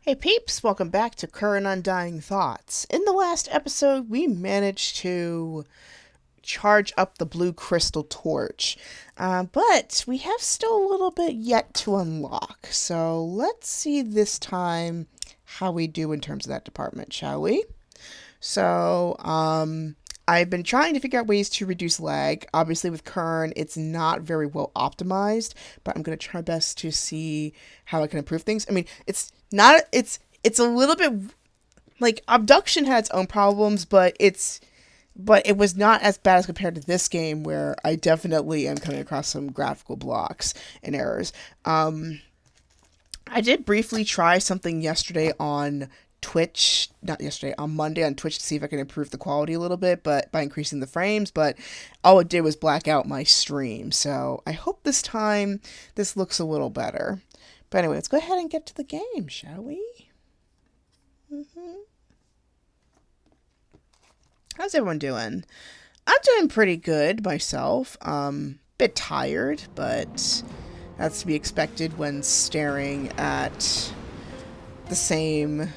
Hey peeps, welcome back to Quern Undying Thoughts. In the last episode, we managed to charge up the blue crystal torch, but we have still a little bit yet to unlock. So let's see this time how we do in terms of that department, shall we? So, I've been trying to figure out ways to reduce lag. Obviously, with Quern, it's not very well optimized, but I'm going to try best to see how I can improve things. I mean, it's not, it's a little bit like Abduction had its own problems, but it was not as bad as compared to this game where I definitely am coming across some graphical blocks and errors. I did briefly try something yesterday on Twitch, not yesterday, on Monday on Twitch to see if I can improve the quality a little bit, but by increasing the frames, but all it did was black out my stream. So I hope this time this looks a little better. But anyway, let's go ahead and get to the game, shall we? How's everyone doing? I'm doing pretty good myself. Bit tired, but that's to be expected when staring at the same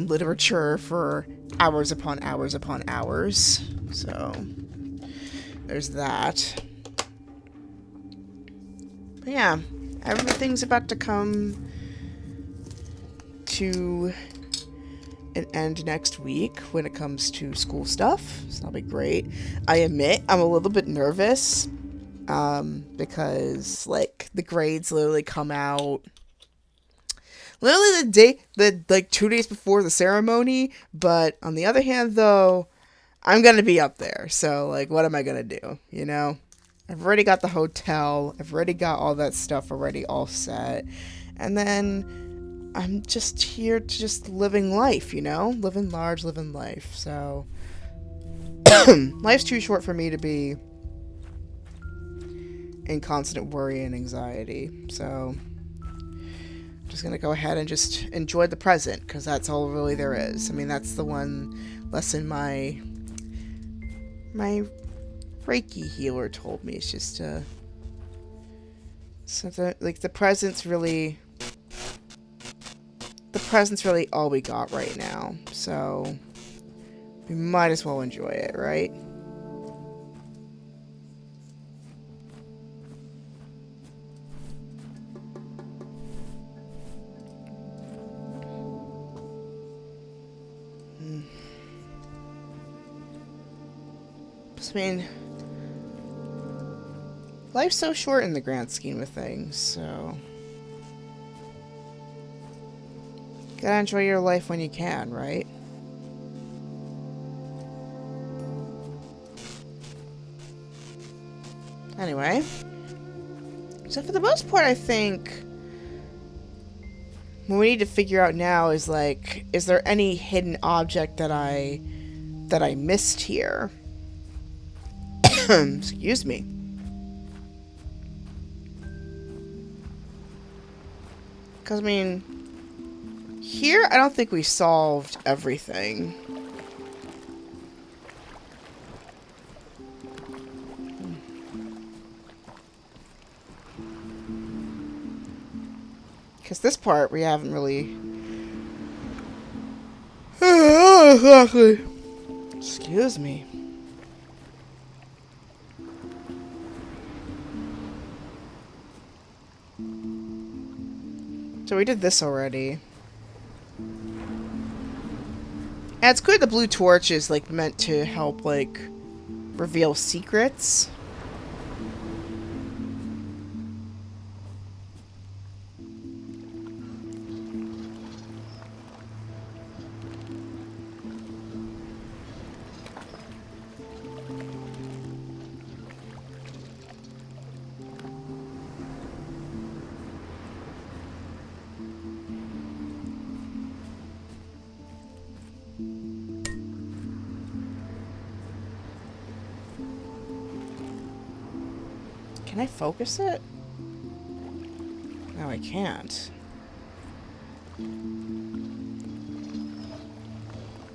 literature for hours upon hours upon hours. So there's that. But yeah, everything's about to come to an end next week when it comes to school stuff, so that'll be great. I admit I'm a little bit nervous because like the grades literally come out literally like 2 days before the ceremony, but on the other hand though, I'm gonna be up there, so like what am I gonna do, you know? I've already got the hotel, I've already got all that stuff already all set, and then I'm just here to just living life, you know? Living large, living life. So, life's too short for me to be in constant worry and anxiety. So, I'm just going to go ahead and just enjoy the present, because that's all really there is. I mean, that's the one lesson my Reiki healer told me. It's just, like, the present's really all we got right now, so we might as well enjoy it, right? I mean, life's so short in the grand scheme of things, so gotta enjoy your life when you can, right? Anyway, so for the most part, I think what we need to figure out now is like, is there any hidden object that I missed here? Excuse me. Because I mean, here, I don't think we solved everything. Because this part, we haven't really... Excuse me. So we did this already. And it's good the blue torch is, like, meant to help, like, reveal secrets. Can I focus it? No, I can't.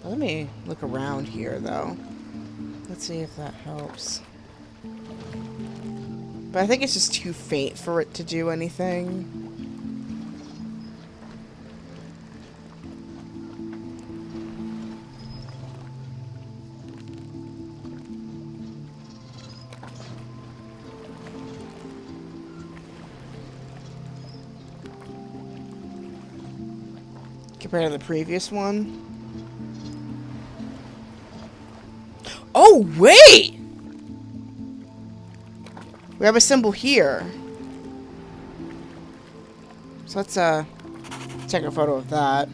Let me look around here, though. Let's see if that helps. But I think it's just too faint for it to do anything. Compared to the previous one. Oh, wait! We have a symbol here. So let's take a photo of that.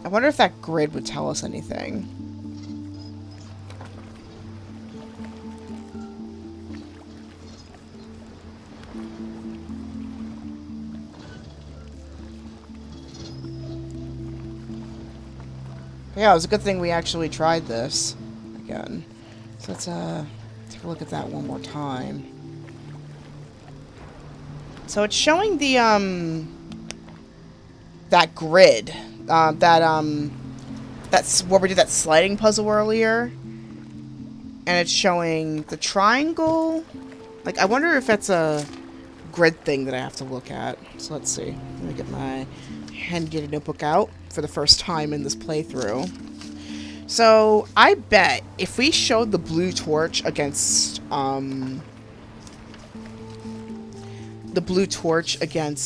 I wonder if that grid would tell us anything. Yeah, it was a good thing we actually tried this again. So let's take a look at that one more time. So it's showing the that grid, that's where we did that sliding puzzle earlier, and it's showing the triangle. Like, I wonder if that's a grid thing that I have to look at. So let's see. Let me get my handy notebook out for the first time in this playthrough. So I bet if we showed the blue torch against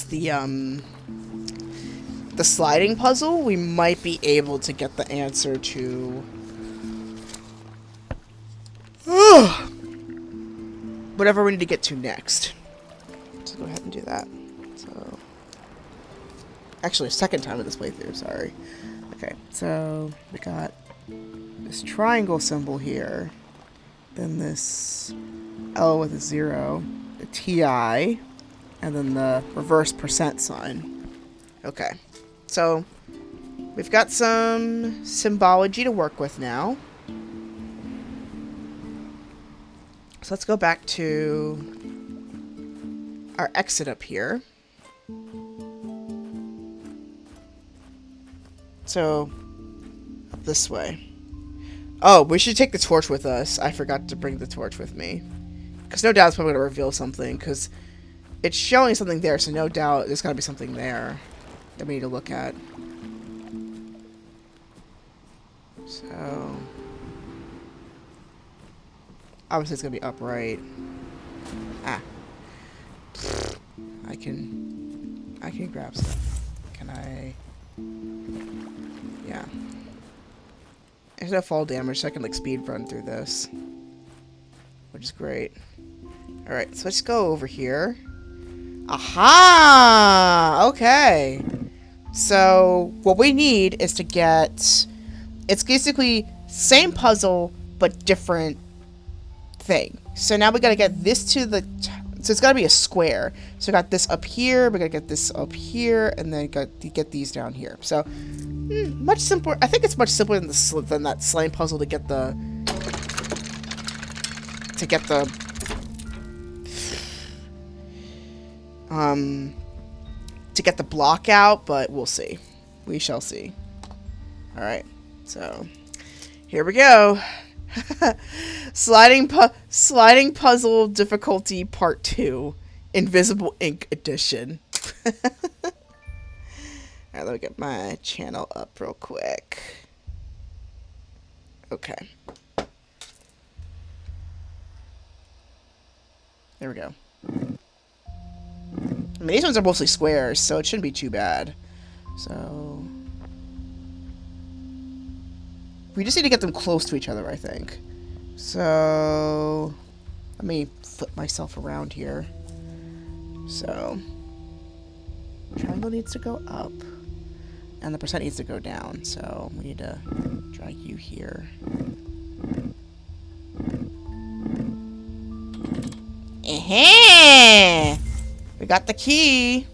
the sliding puzzle, we might be able to get the answer to whatever we need to get to next. So go ahead and do that. So actually, second time in this playthrough, sorry. Okay, so we got this triangle symbol here, then this L with a 0, the TI, and then the reverse % sign. Okay, so we've got some symbology to work with now. So let's go back to our exit up here. So, up this way. Oh, we should take the torch with us. I forgot to bring the torch with me. Because no doubt it's probably going to reveal something. Because it's showing something there, so no doubt there's got to be something there that we need to look at. So, obviously it's going to be upright. Ah. I can grab stuff. Can I? Yeah. There's no fall damage, so I can like speed run through this, which is great. Alright, so let's go over here. Aha! Okay. So what we need is to get, it's basically same puzzle but different thing. So now we gotta get this to the so it's gotta be a square. So we got this up here, we gotta get this up here, and then got to get these down here. So much simpler. I think it's much simpler than that slime puzzle to get the block out, but we'll see. We shall see. All right. So here we go. Sliding puzzle difficulty part 2, Invisible Ink edition. Alright, let me get my channel up real quick. Okay. There we go. I mean, these ones are mostly squares, so it shouldn't be too bad. So we just need to get them close to each other, I think. So let me flip myself around here. So triangle needs to go up, and the % needs to go down. So we need to drag you here. We got the key.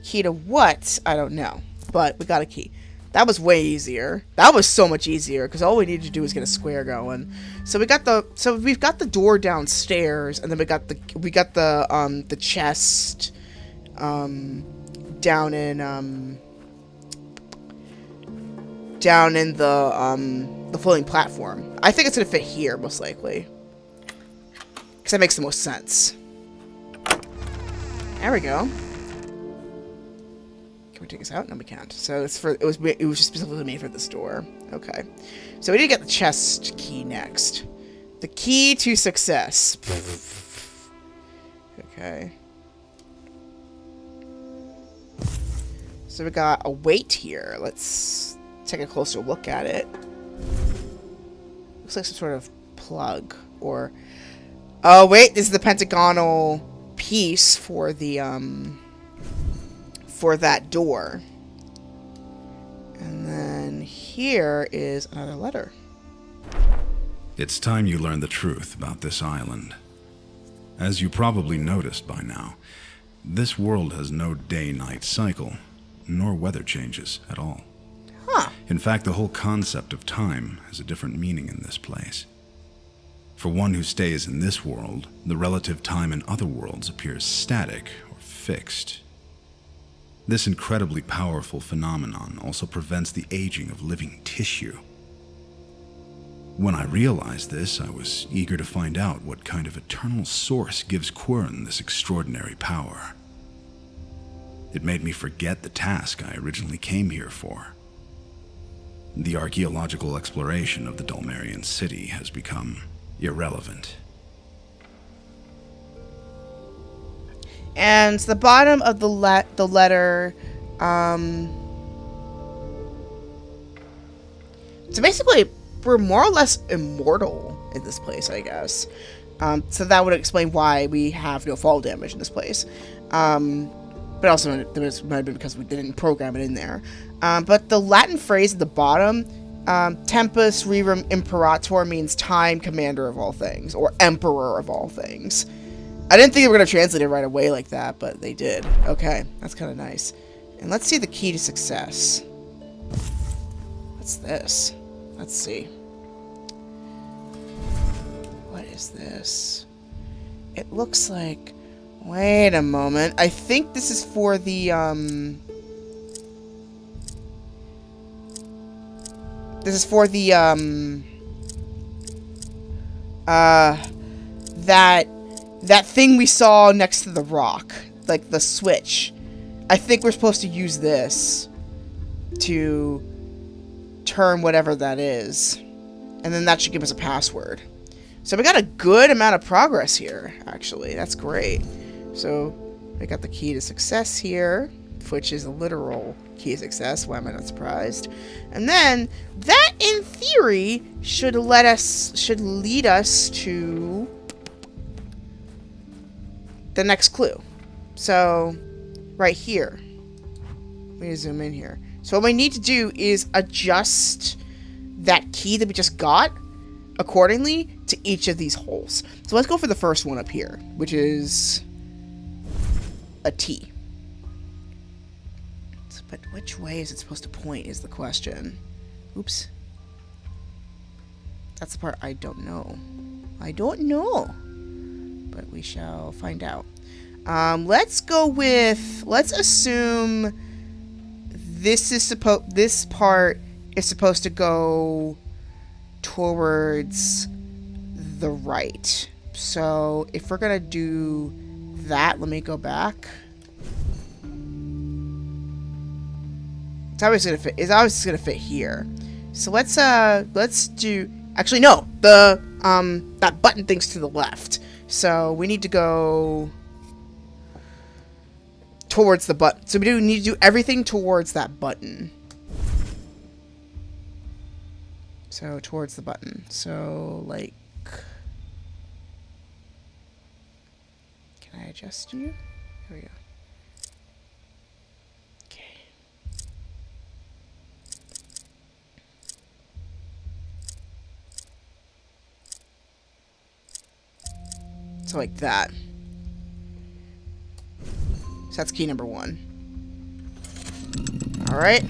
Key to what? I don't know, but we got a key. That was way easier. That was so much easier because all we needed to do was get a square going. So we've got the door downstairs, and then we got the chest down in the the floating platform. I think it's gonna fit here, most likely. Because that makes the most sense. There we go. Can we take this out? No, we can't. So it's for it was just specifically made for this door. Okay. So we need to get the chest key next. The key to success. Okay. So we got a weight here. Let's take a closer look at it. Looks like some sort of plug or... Oh, wait, this is the pentagonal piece for the, for that door. And then here is another letter. It's time you learn the truth about this island. As you probably noticed by now, this world has no day-night cycle, nor weather changes at all. Huh. In fact, the whole concept of time has a different meaning in this place. For one who stays in this world, the relative time in other worlds appears static or fixed. This incredibly powerful phenomenon also prevents the aging of living tissue. When I realized this, I was eager to find out what kind of eternal source gives Quern this extraordinary power. It made me forget the task I originally came here for. The archaeological exploration of the Dulmerian city has become irrelevant. And the bottom of the letter, so basically, we're more or less immortal in this place, I guess. So that would explain why we have no fall damage in this place. But also, it might have been because we didn't program it in there. But the Latin phrase at the bottom, Tempus Rerum Imperator, means time commander of all things, or emperor of all things. I didn't think they were going to translate it right away like that, but they did. Okay, that's kind of nice. And let's see the key to success. What's this? Let's see. What is this? It looks like... Wait a moment. I think this is for the, This is for the, that thing we saw next to the rock. Like, the switch. I think we're supposed to use this to turn whatever that is. And then that should give us a password. So we got a good amount of progress here, actually. That's great. So we got the key to success here, which is a literal key to success. Why am I not surprised? And then that, in theory, should lead us to the next clue. So right here, let me zoom in here. So what we need to do is adjust that key that we just got accordingly to each of these holes. So let's go for the first one up here, which is a T. But which way is it supposed to point is the question. Oops. That's the part I don't know. I don't know. But we shall find out. Let's go with... Let's assume this part is supposed to go towards the right. So if we're gonna do that, let me go back. It's obviously gonna fit. It's obviously gonna fit here. So let's do. Actually, no. The that button thing's to the left. So we need to go towards the button. So we need to do everything towards that button. So towards the button. So like, can I adjust you? Here we go. So like that. So that's key number 1. Alright.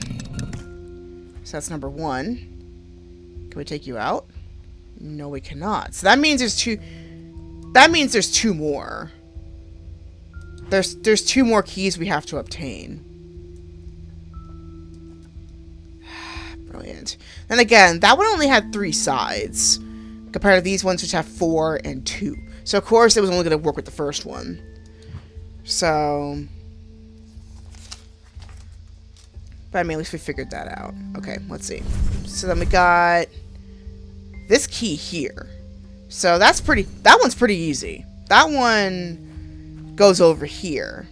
So that's number 1. Can we take you out? No, we cannot. So that means there's two... That means there's 2 more. There's 2 more keys we have to obtain. brilliant. And again, that one only had 3 sides, compared to these ones which have 4 and 2. So of course it was only going to work with the first one. So, but I mean, at least we figured that out. Okay, let's see. So then we got this key here. So that one's pretty easy. That one goes over here.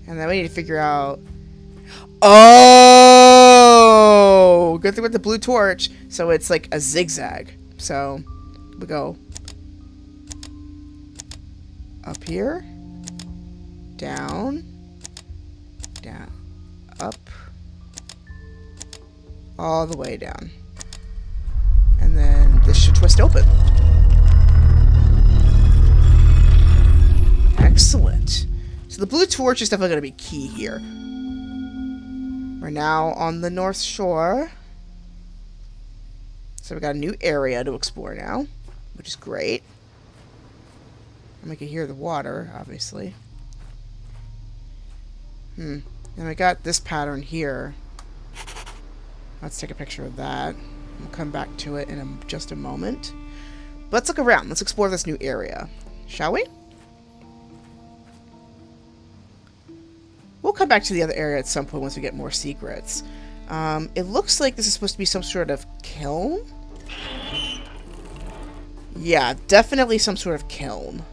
And then we need to figure out... Oh! Good thing with the blue torch. So it's like a zigzag. So we go up here, down, down, up, all the way down. And then this should twist open. Excellent. So the blue torch is definitely going to be key here. We're now on the North Shore. So we got a new area to explore now, which is great. And we can hear the water, obviously. And we got this pattern here. Let's take a picture of that. We'll come back to it in just a moment. But let's look around. Let's explore this new area. Shall we? We'll come back to the other area at some point once we get more secrets. It looks like this is supposed to be some sort of kiln. Yeah, definitely some sort of kiln.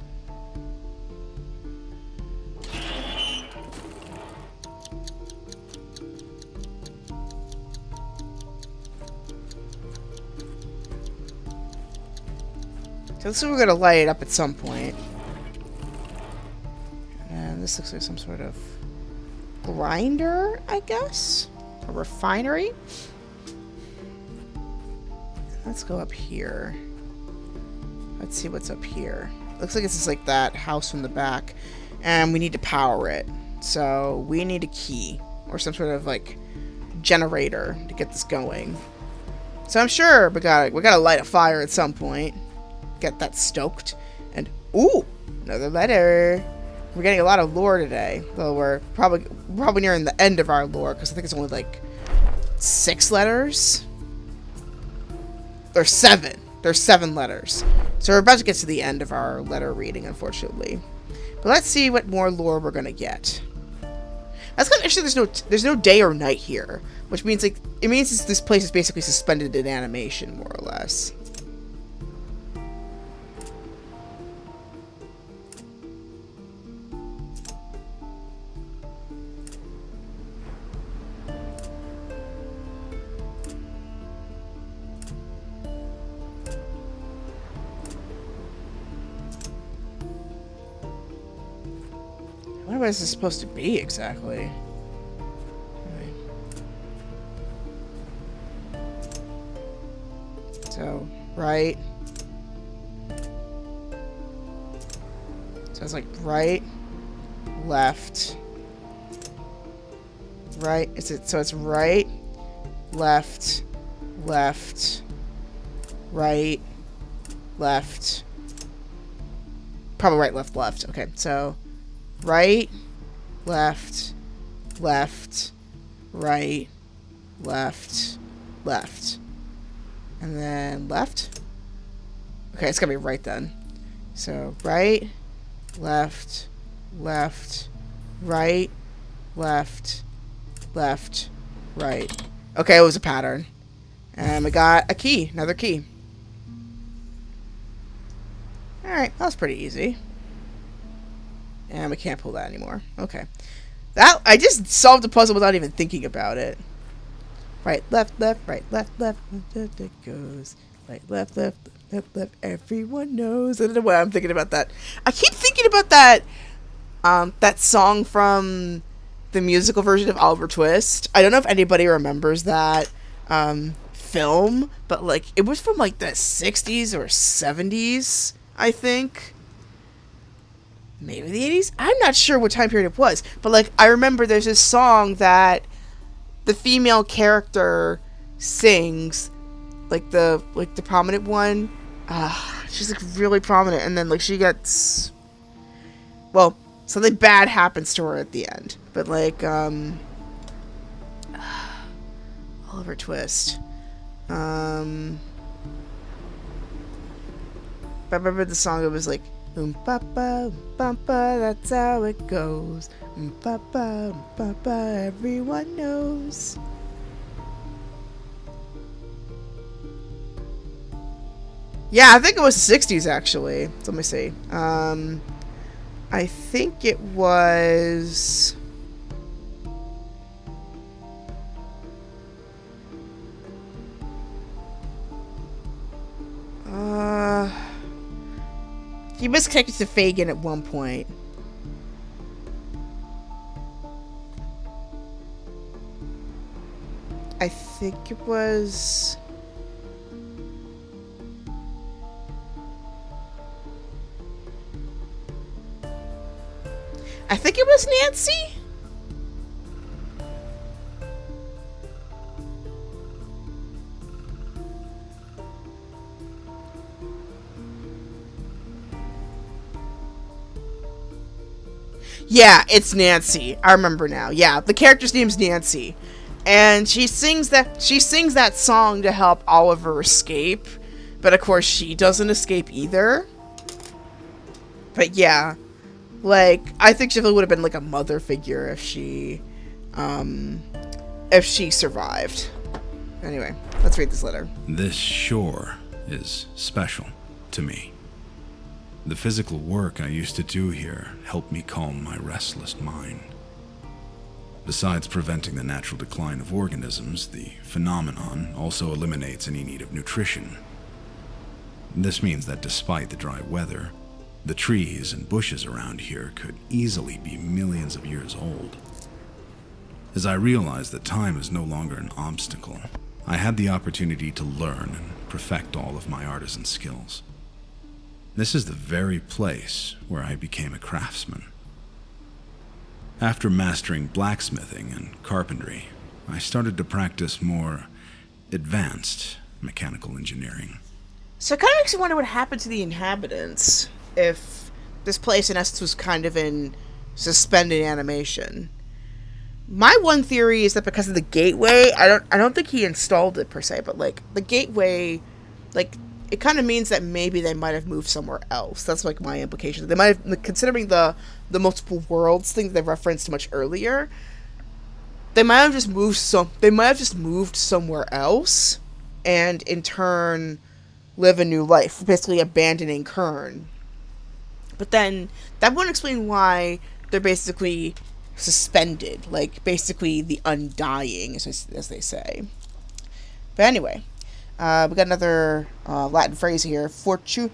So this is we're going to light it up at some point. And this looks like some sort of grinder, I guess? A refinery? Let's go up here. Let's see what's up here. Looks like it's just like that house from the back. And we need to power it. So we need a key. Or some sort of like generator to get this going. So I'm sure we gotta light a fire at some point. Get that stoked. And ooh! Another letter. We're getting a lot of lore today. Though we're probably nearing the end of our lore. Because I think it's only like 6 letters. There's 7. There's 7 letters. So we're about to get to the end of our letter reading, unfortunately. But let's see what more lore we're gonna get. That's kind of interesting. There's no day or night here, which means like it means this place is basically suspended in animation, more or less. What is this supposed to be exactly? So, right. So it's like right, left, right. So it's right, left, left, right, left. Probably right, left, left. Okay, so right, left, left, right, left, left. And then left. Okay, it's gonna be right then. So right, left, left, right, left, left, right. Okay, it was a pattern. And we got a key, another key. Alright, that was pretty easy. And we can't pull that anymore. Okay. That I just solved the puzzle without even thinking about it. Right, left, left, right, left, left, left, it goes. Right, left, left, left, left, everyone knows. I don't know why I'm thinking about that. I keep thinking about that that song from the musical version of Oliver Twist. I don't know if anybody remembers that film, but like it was from like the 60s or 70s, I think. Maybe the 80s? I'm not sure what time period it was, but like I remember there's this song that the female character sings, like the prominent one. She's like really prominent, and then like she gets, well, something bad happens to her at the end. But like, Oliver Twist. I remember the song, it was like, pa, that's how it goes. Pa, everyone knows. Yeah, I think it was the 60s, actually. So let me see. I think it was... He was connected to Fagin at one point. I think it was... I think it was Nancy? Yeah, it's Nancy. I remember now. Yeah, the character's name's Nancy. And she sings that song to help Oliver escape. But of course she doesn't escape either. But yeah. Like, I think she would have been like a mother figure if she survived. Anyway, let's read this letter. This shore is special to me. The physical work I used to do here helped me calm my restless mind. Besides preventing the natural decline of organisms, the phenomenon also eliminates any need of nutrition. This means that despite the dry weather, the trees and bushes around here could easily be millions of years old. As I realized that time is no longer an obstacle, I had the opportunity to learn and perfect all of my artisan skills. This is the very place where I became a craftsman. After mastering blacksmithing and carpentry, I started to practice more advanced mechanical engineering. So it kind of makes me wonder what happened to the inhabitants if this place in essence was kind of in suspended animation. My one theory is that because of the gateway, I don't think he installed it per se, but like the gateway, like it kind of means that maybe they might have moved somewhere else. That's like my implication. They might have, considering the multiple worlds thing that they referenced much earlier, they might have just moved somewhere else, and in turn live a new life, basically abandoning Quern. But then that wouldn't explain why they're basically suspended, like basically the undying, as they say. But anyway, we got another Latin phrase here. Fortunae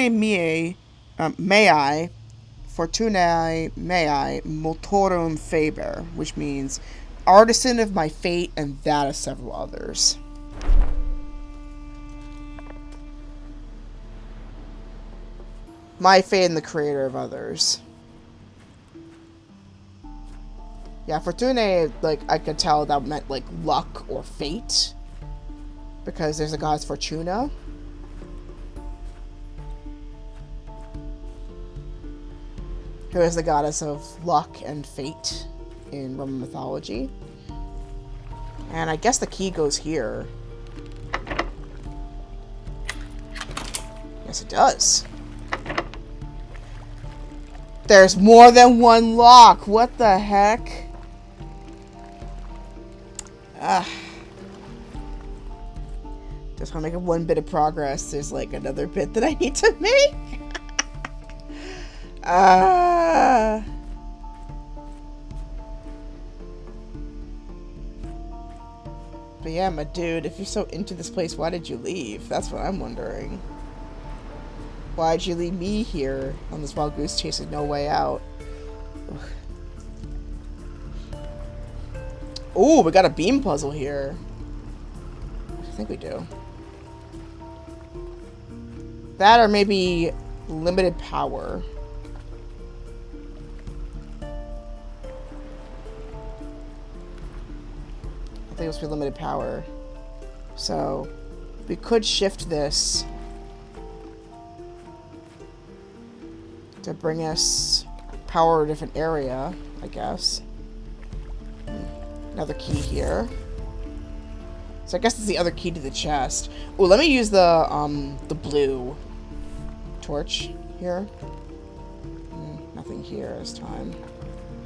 mei, multorum faber, which means artisan of my fate and that of several others. My fate and the creator of others. Yeah, Fortunae, like, I could tell that meant, like, luck or fate. Because there's a goddess Fortuna. Who is the goddess of luck and fate in Roman mythology. And I guess the key goes here. Yes, it does. There's more than one lock. What the heck? Just want to make one bit of progress. There's like another bit that I need to make. But yeah, my dude, if you're so into this place, why did you leave? That's what I'm wondering. Why'd you leave me here on this wild goose chase with no way out? Ooh, we got a beam puzzle here. I think we do. That or maybe limited power. I think it was for limited power. So, we could shift this to bring us power a different area, I guess. Another key here. So I guess it's the other key to the chest. Oh, let me use the blue torch here. Nothing here this time.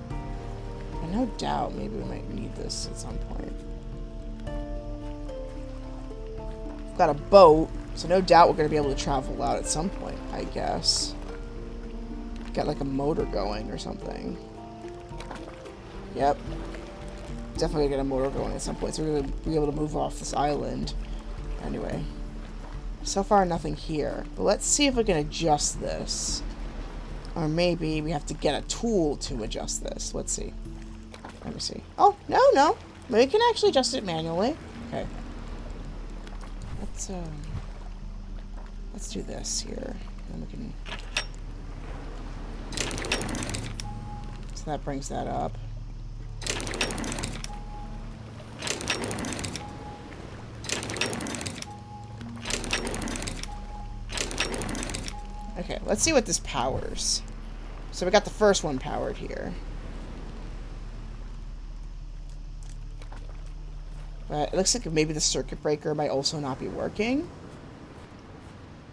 But no doubt, maybe we might need this at some point. We've got a boat, so no doubt we're going to be able to travel out at some point, I guess. Got like a motor going or something. Yep. Definitely get a motor going at some point, so we're going to be able to move off this island. Anyway. So far, nothing here. But let's see if we can adjust this. Or maybe we have to get a tool to adjust this. Let's see. Let me see. Oh, no. We can actually adjust it manually. Okay. Let's do this here. And we can... So that brings that up. Okay, let's see what this powers. So we got the first one powered here. But it looks like maybe the circuit breaker might also not be working.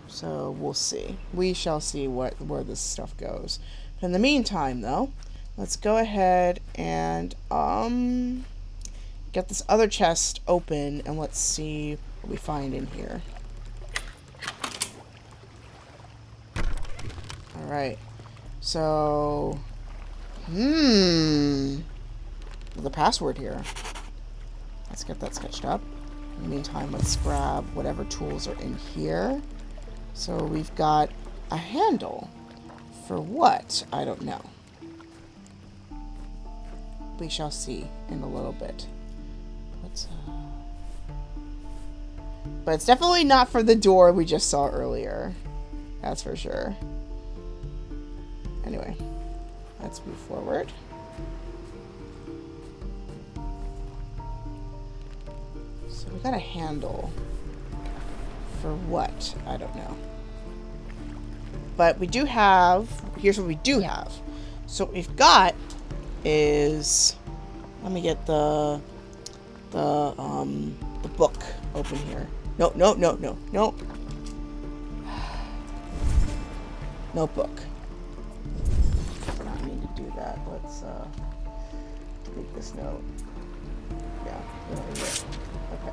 So we'll see. We shall see where this stuff goes. But in the meantime, though, let's go ahead and get this other chest open and let's see what we find in here. Alright. So the password here. Let's get that sketched up. In the meantime, let's grab whatever tools are in here. So we've got a handle. For what? I don't know. We shall see in a little bit. Let's, But it's definitely not for the door we just saw earlier. That's for sure. Anyway, let's move forward. So we got a handle. For what? I don't know. But we do have... Here's what we do have. So what we've got is... Let me get the book open here. No. Notebook. I don't need to do that. Let's delete this note. Yeah, okay.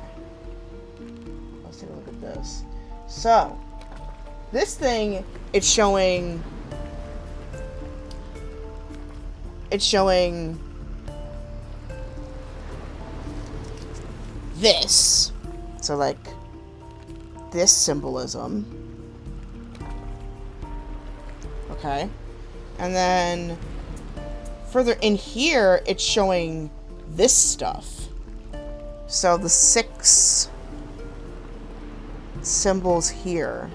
Let's take a look at this. So, this thing, it's showing this. So, like, this symbolism. Okay. And then further in here, it's showing this stuff. So the 6 symbols here.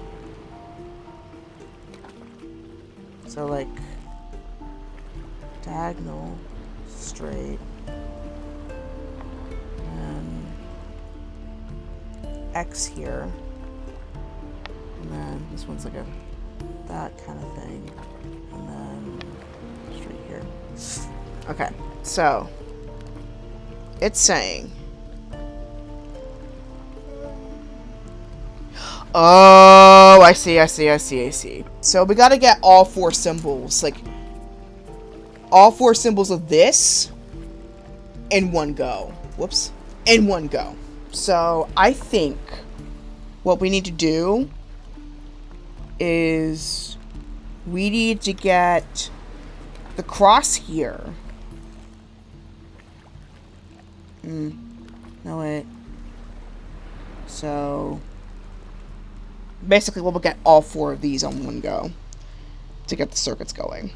So like diagonal, straight, and X here. And then this one's like that kind of thing. And then straight here. Okay, so it's saying, oh, I see. So we gotta get all 4 symbols, like all 4 symbols of this in one go. Whoops. In one go. So I think what we need to do is we need to get the cross here. No, wait. So basically we'll get all 4 of these on one go to get the circuits going.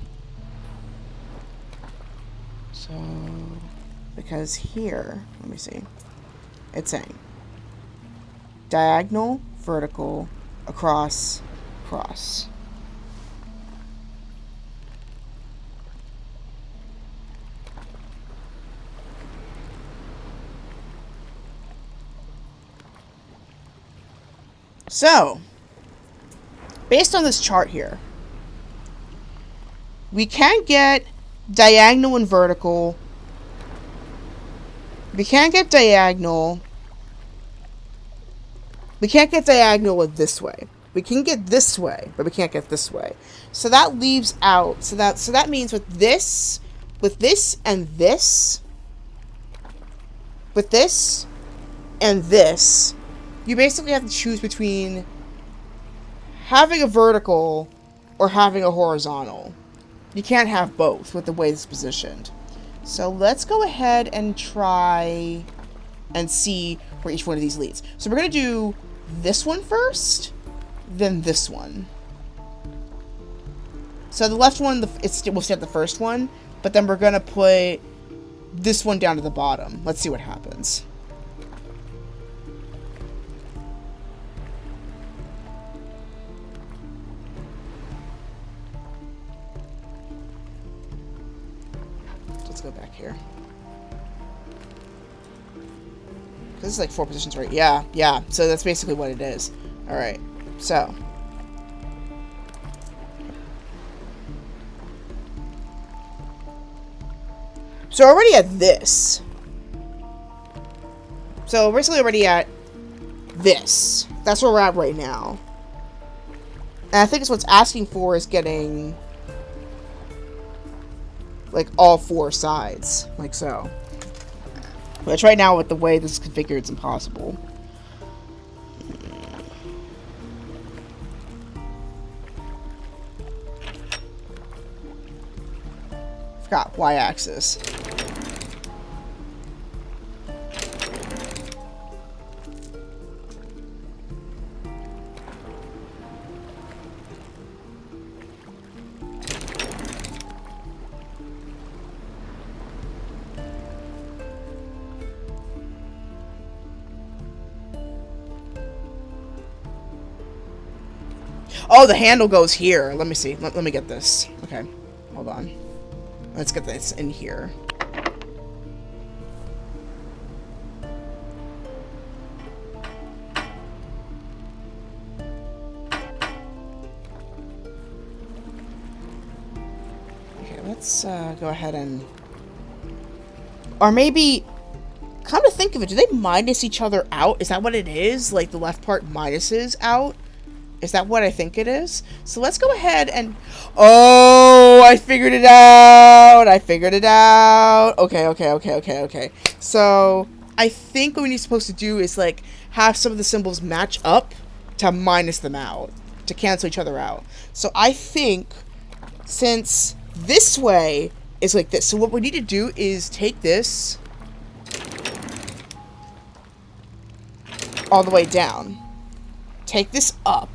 So, because here, let me see. It's saying diagonal, vertical, across, cross. So, based on this chart here, We can get diagonal and vertical. We can't get diagonal. We can't get diagonal with this way. We can get this way, but we can't get this way. So that leaves out. So that means with this and this, with this and this, you basically have to choose between having a vertical or having a horizontal. You can't have both with the way it's positioned. So let's go ahead and try and see where each one of these leads. So we're going to do this one first, then this one. So the left one, we'll stay at the first one, but then we're going to put this one down to the bottom. Let's see what happens. Let's go back here. This is like 4 positions, right? Yeah. So that's basically what it is. Alright. So. So we're already at this. So we're basically already at this. That's where we're at right now. And I think it's what's asking for is getting like all 4 sides. Like so. Which right now with the way this is configured, it's impossible. Forgot y-axis. Oh, the handle goes here. Let me see. Let me get this. Okay. Hold on. Let's get this in here. Okay, let's go ahead and... Or maybe... Come to think of it, do they minus each other out? Is that what it is? Like the left part minuses out? Is that what I think it is? So let's go ahead and... Oh, I figured it out! Okay. So, I think what we're supposed to do is, like, have some of the symbols match up to minus them out. To cancel each other out. So I think, since this way is like this... So what we need to do is take this... all the way down. Take this up.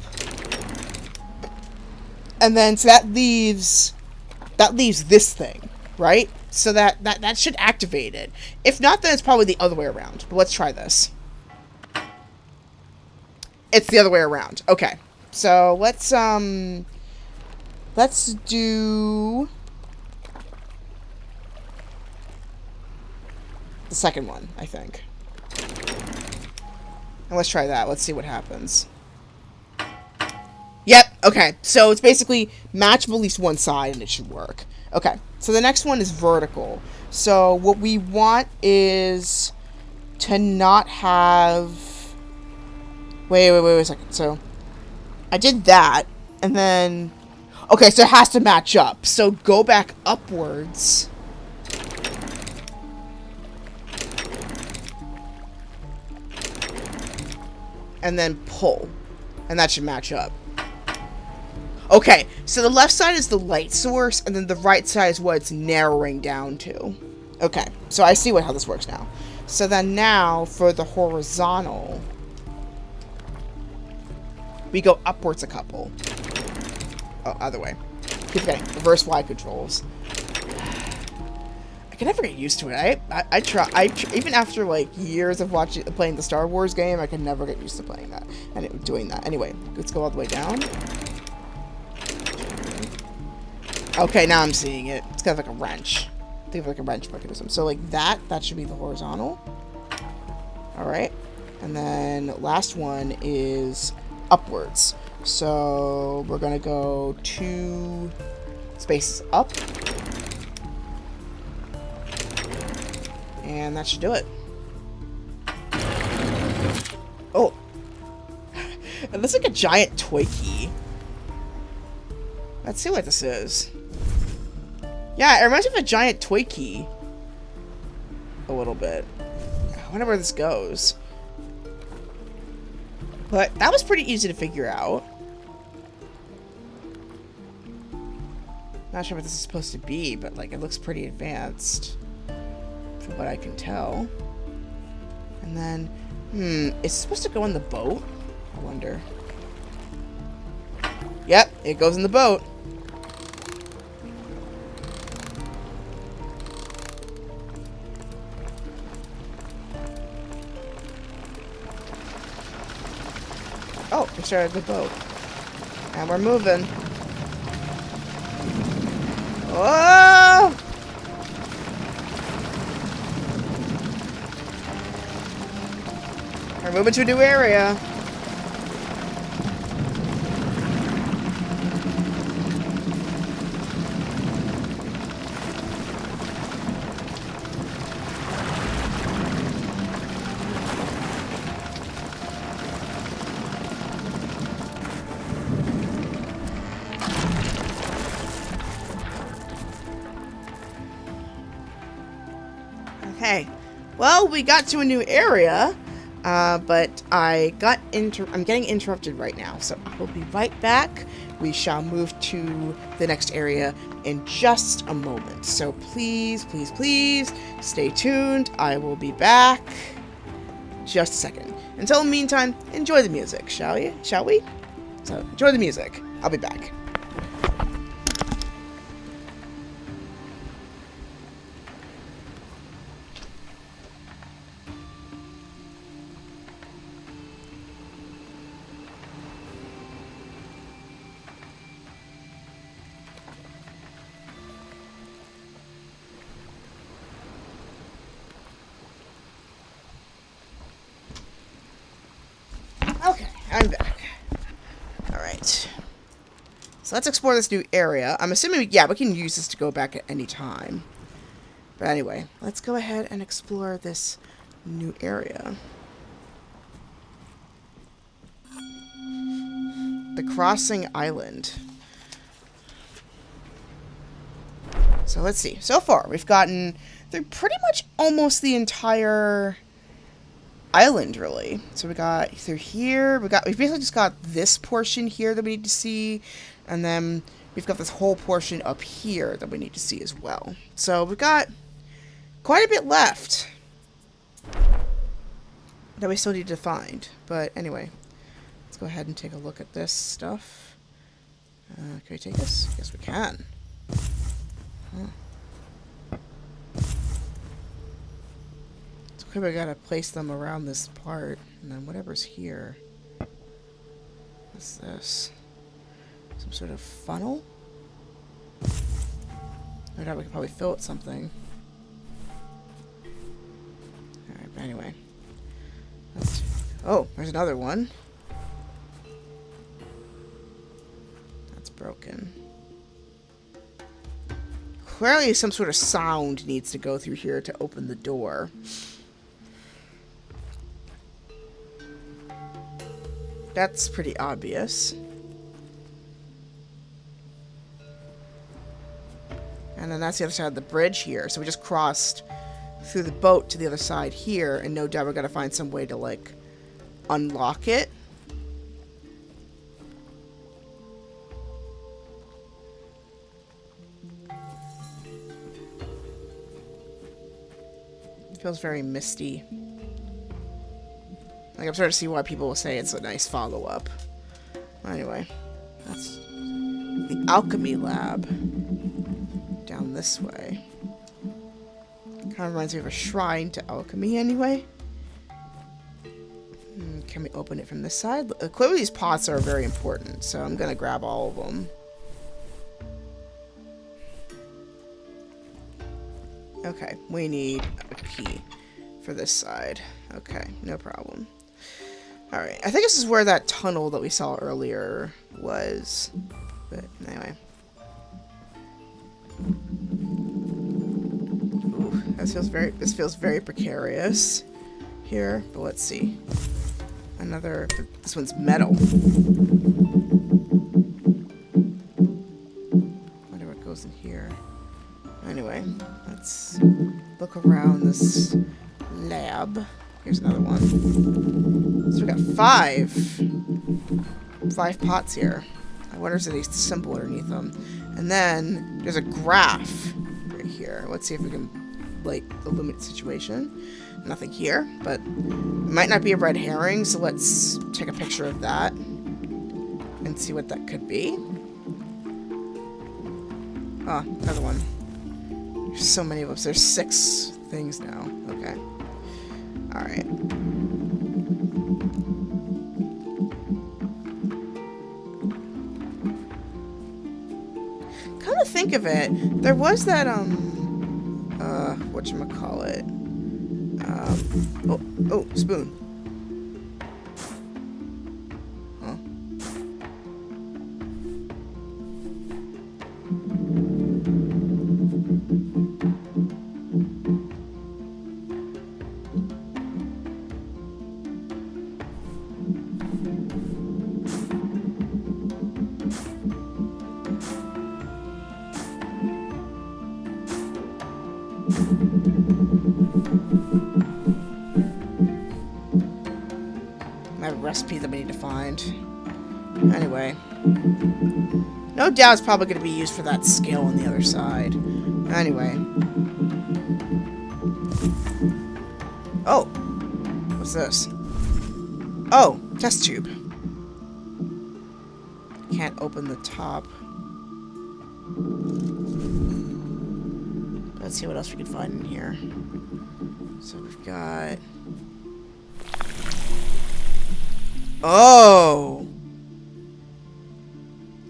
And then, so that leaves this thing, right? So that should activate it. If not, then it's probably the other way around. But let's try this. It's the other way around. Okay. So let's do the second one, I think. And let's try that. Let's see what happens. Yep, okay. So it's basically match of at least one side and it should work. Okay, so the next one is vertical. So what we want is to not have... Wait a second. So I did that, and then... Okay, so it has to match up. So go back upwards. And then pull. And that should match up. Okay, so the left side is the light source, and then the right side is what it's narrowing down to. Okay, so I see how this works now. So then now, for the horizontal, we go upwards a couple. Oh, other way. Keep forgetting. Reverse Y controls. I can never get used to it. I try. Even after, like, years of playing the Star Wars game, I can never get used to playing that. And doing that. Anyway, let's go all the way down. Okay, now I'm seeing it. It's kind of like a wrench. Think of like a wrench mechanism. So like that should be the horizontal. Alright. And then last one is upwards. So we're gonna go 2, Space is up. And that should do it. Oh. It looks like a giant toy key. Let's see what this is. Yeah, it reminds me of a giant toy key. A little bit. I wonder where this goes. But that was pretty easy to figure out. Not sure what this is supposed to be, but like it looks pretty advanced from what I can tell. And then, it's supposed to go in the boat? I wonder. Yep, it goes in the boat. Oh, we started the boat. And we're moving. Whoa! We're moving to a new area. Okay, well, we got to a new area, but I'm getting interrupted right now, so I will be right back. We shall move to the next area in just a moment. So please, please, please stay tuned. I will be back just a second. Until the meantime, enjoy the music, shall you? Shall we? So enjoy the music. I'll be back. Okay, I'm back. Alright. So let's explore this new area. I'm assuming, yeah, we can use this to go back at any time. But anyway, let's go ahead and explore this new area. The Crossing Island. So let's see. So far, we've gotten through pretty much almost the entire island, really. So we got through here. We basically just got this portion here that we need to see, and then we've got this whole portion up here that we need to see as well. So we've got quite a bit left that we still need to find. But anyway, let's go ahead and take a look at this stuff. Can we take this? Yes, we can. Huh. We gotta place them around this part, and then whatever's here. What's this? Some sort of funnel? No doubt we could probably fill it something. Alright, but anyway. Oh, there's another one. That's broken. Clearly some sort of sound needs to go through here to open the door. That's pretty obvious. And then that's the other side of the bridge here. So we just crossed through the boat to the other side here, and no doubt we're gonna find some way to, like, unlock it. It feels very misty. Like, I'm starting to see why people will say it's a nice follow-up. Anyway, that's the alchemy lab down this way. Kind of reminds me of a shrine to alchemy, anyway. Can we open it from this side? Clearly these pots are very important, so I'm gonna grab all of them. Okay, we need a key for this side. Okay, no problem. Alright, I think this is where that tunnel that we saw earlier was. But anyway. Ooh, this feels very precarious here, but let's see. This one's metal. Wonder what goes in here. Anyway, let's look around this lab. Here's another one. So we got five pots here. I wonder if there's a symbol underneath them. And then there's a graph right here. Let's see if we can like illuminate the situation. Nothing here, but it might not be a red herring, so let's take a picture of that and see what that could be. Oh, another one. There's so many of us. There's 6 things now. Okay. Alright. Come to think of it, there was that, whatchamacallit? Oh, spoon. Huh? Recipe that we need to find. Anyway. No doubt it's probably going to be used for that skill on the other side. Anyway. Oh. What's this? Oh, test tube. Can't open the top. Let's see what else we can find in here. So we've got... Oh!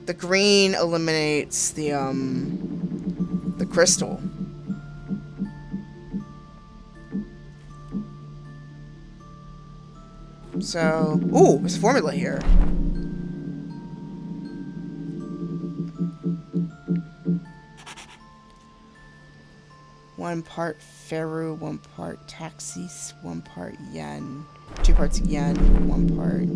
The green eliminates the crystal. So, ooh, there's a formula here. One part Faru, 1 part taxis, 1 part yen. 2 parts yen, 1 part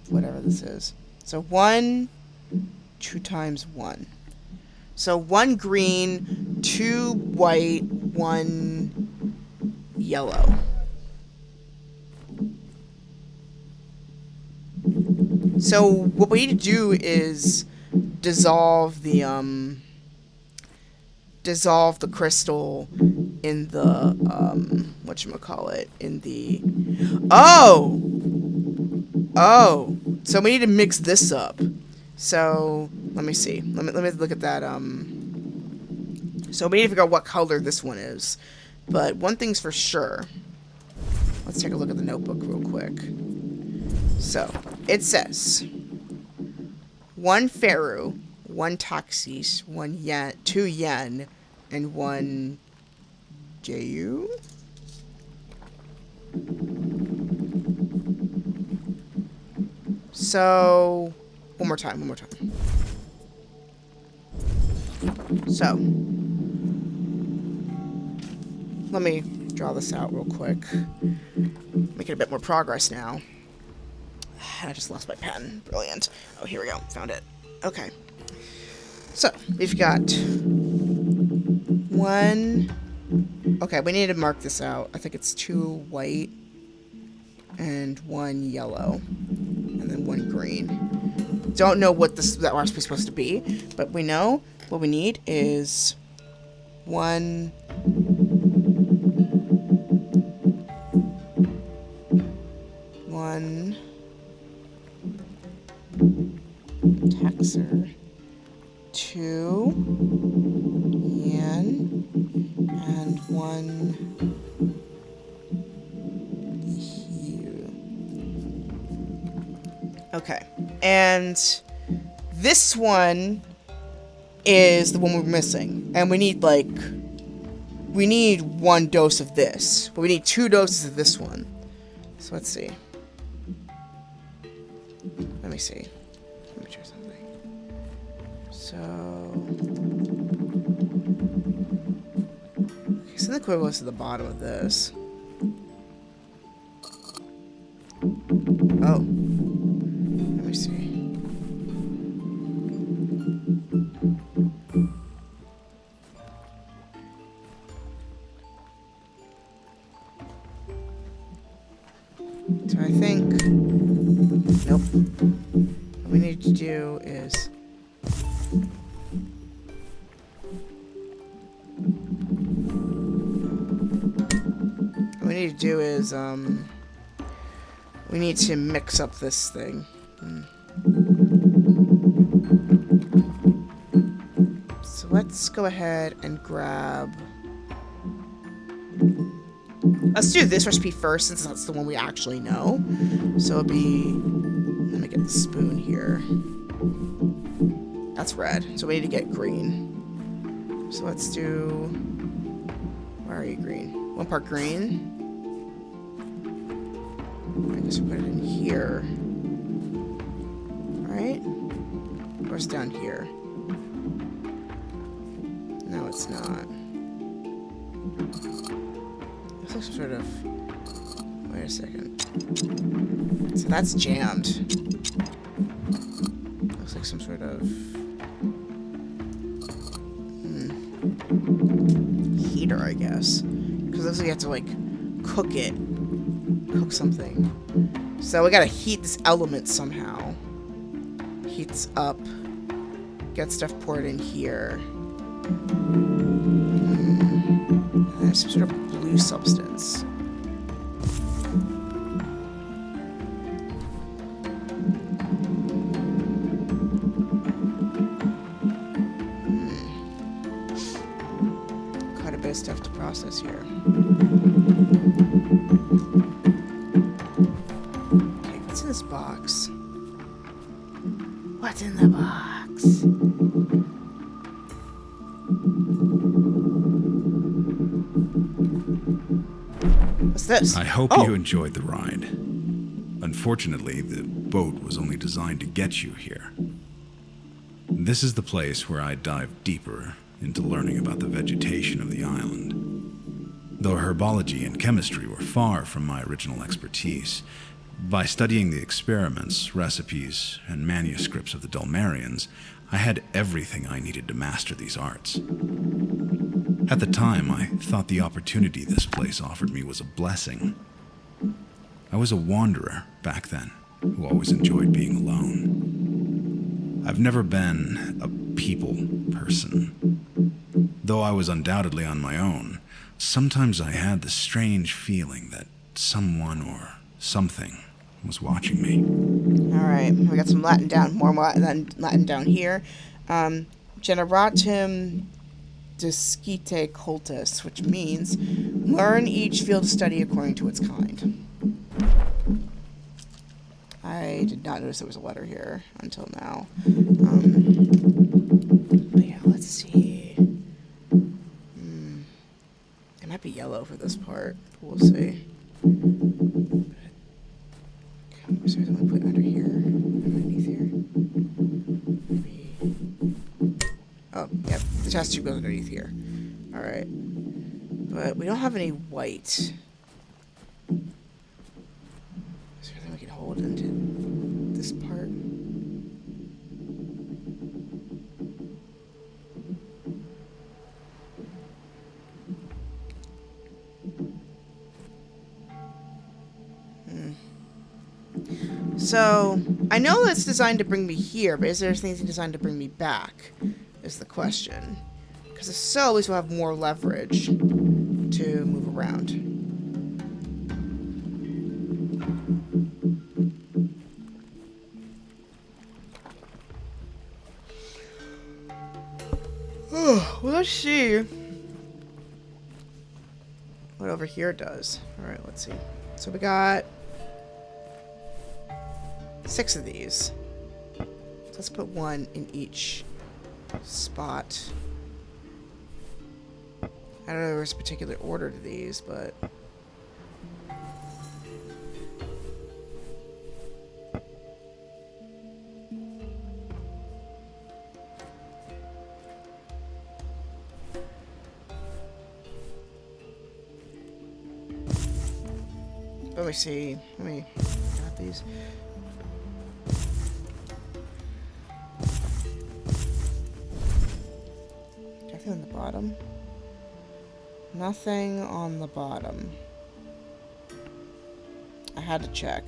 whatever this is. So 1, 2 times 1. So 1 green, 2 white, 1 yellow. So what we need to do is dissolve the crystal in the whatchamacallit, in the oh so we need to mix this up. So let me see, let me look at that. So we need to figure out what color this one is, but one thing's for sure. Let's take a look at the notebook real quick. So it says 1 Faru, 1 taxis, 1 yen, 2 yen, and 1 JU. So one more time. So let me draw this out real quick. Making a bit more progress now. I just lost my pen. Brilliant. Oh, here we go. Found it. Okay. So, we've got 1... Okay, we need to mark this out. I think it's 2 white and 1 yellow. And then 1 green. Don't know what that recipe is supposed to be, but we know what we need is 1... taxer, 2 yen, and 1 hue. Okay, and this one is the one we're missing, and we need 1 dose of this, but we need 2 doses of this one. So let's see. Let me see. Let me try something. So... Okay, so the quiver goes to the bottom of this. Oh. Let me see. So I think... Nope. What we need to do is... What we need to do is, we need to mix up this thing. So let's go ahead and grab... Let's do this recipe first, since that's the one we actually know. So it'll be... Let me get the spoon here. That's red, so we need to get green. So let's do... Where are you, green? 1 part green. I guess we put it in here. Right? Or it's down here. No, it's not. Looks like some sort of... Wait a second. So that's jammed. Looks like some sort of... heater, I guess. Because it looks like you have to, like, cook it. Cook something. So we gotta heat this element somehow. Heats up. Get stuff poured in here. And there's some sort of blue substance. Quite a bit of stuff to process here. Okay, what's in this box? What's in the box? What's this? I hope you enjoyed the ride. Unfortunately, the boat was only designed to get you here. This is the place where I dive deeper into learning about the vegetation of the island. Though herbology and chemistry were far from my original expertise, by studying the experiments, recipes, and manuscripts of the Dulmarians, I had everything I needed to master these arts. At the time, I thought the opportunity this place offered me was a blessing. I was a wanderer back then, who always enjoyed being alone. I've never been a people person. Though I was undoubtedly on my own, sometimes I had the strange feeling that someone or something was watching me. Alright, we got some Latin down, more Latin down here. Generatum discite cultus, which means learn each field of study according to its kind. I did not notice there was a letter here until now. But yeah, let's see. It might be yellow for this part. We'll see. Is there something to put under here? Underneath here? Maybe. Oh, yep. The test tube goes underneath here. Alright. But we don't have any white. Is there anything we can hold into this part? So, I know that's designed to bring me here, but is there anything designed to bring me back? Is the question. Because if so, at least we'll have more leverage to move around. Well, let's see what over here does. Alright, let's see. So we got 6 of these. So let's put 1 in each spot. I don't know if there's a particular order to these, but... let me see. Let me grab these. Nothing on the bottom. Nothing on the bottom. I had to check.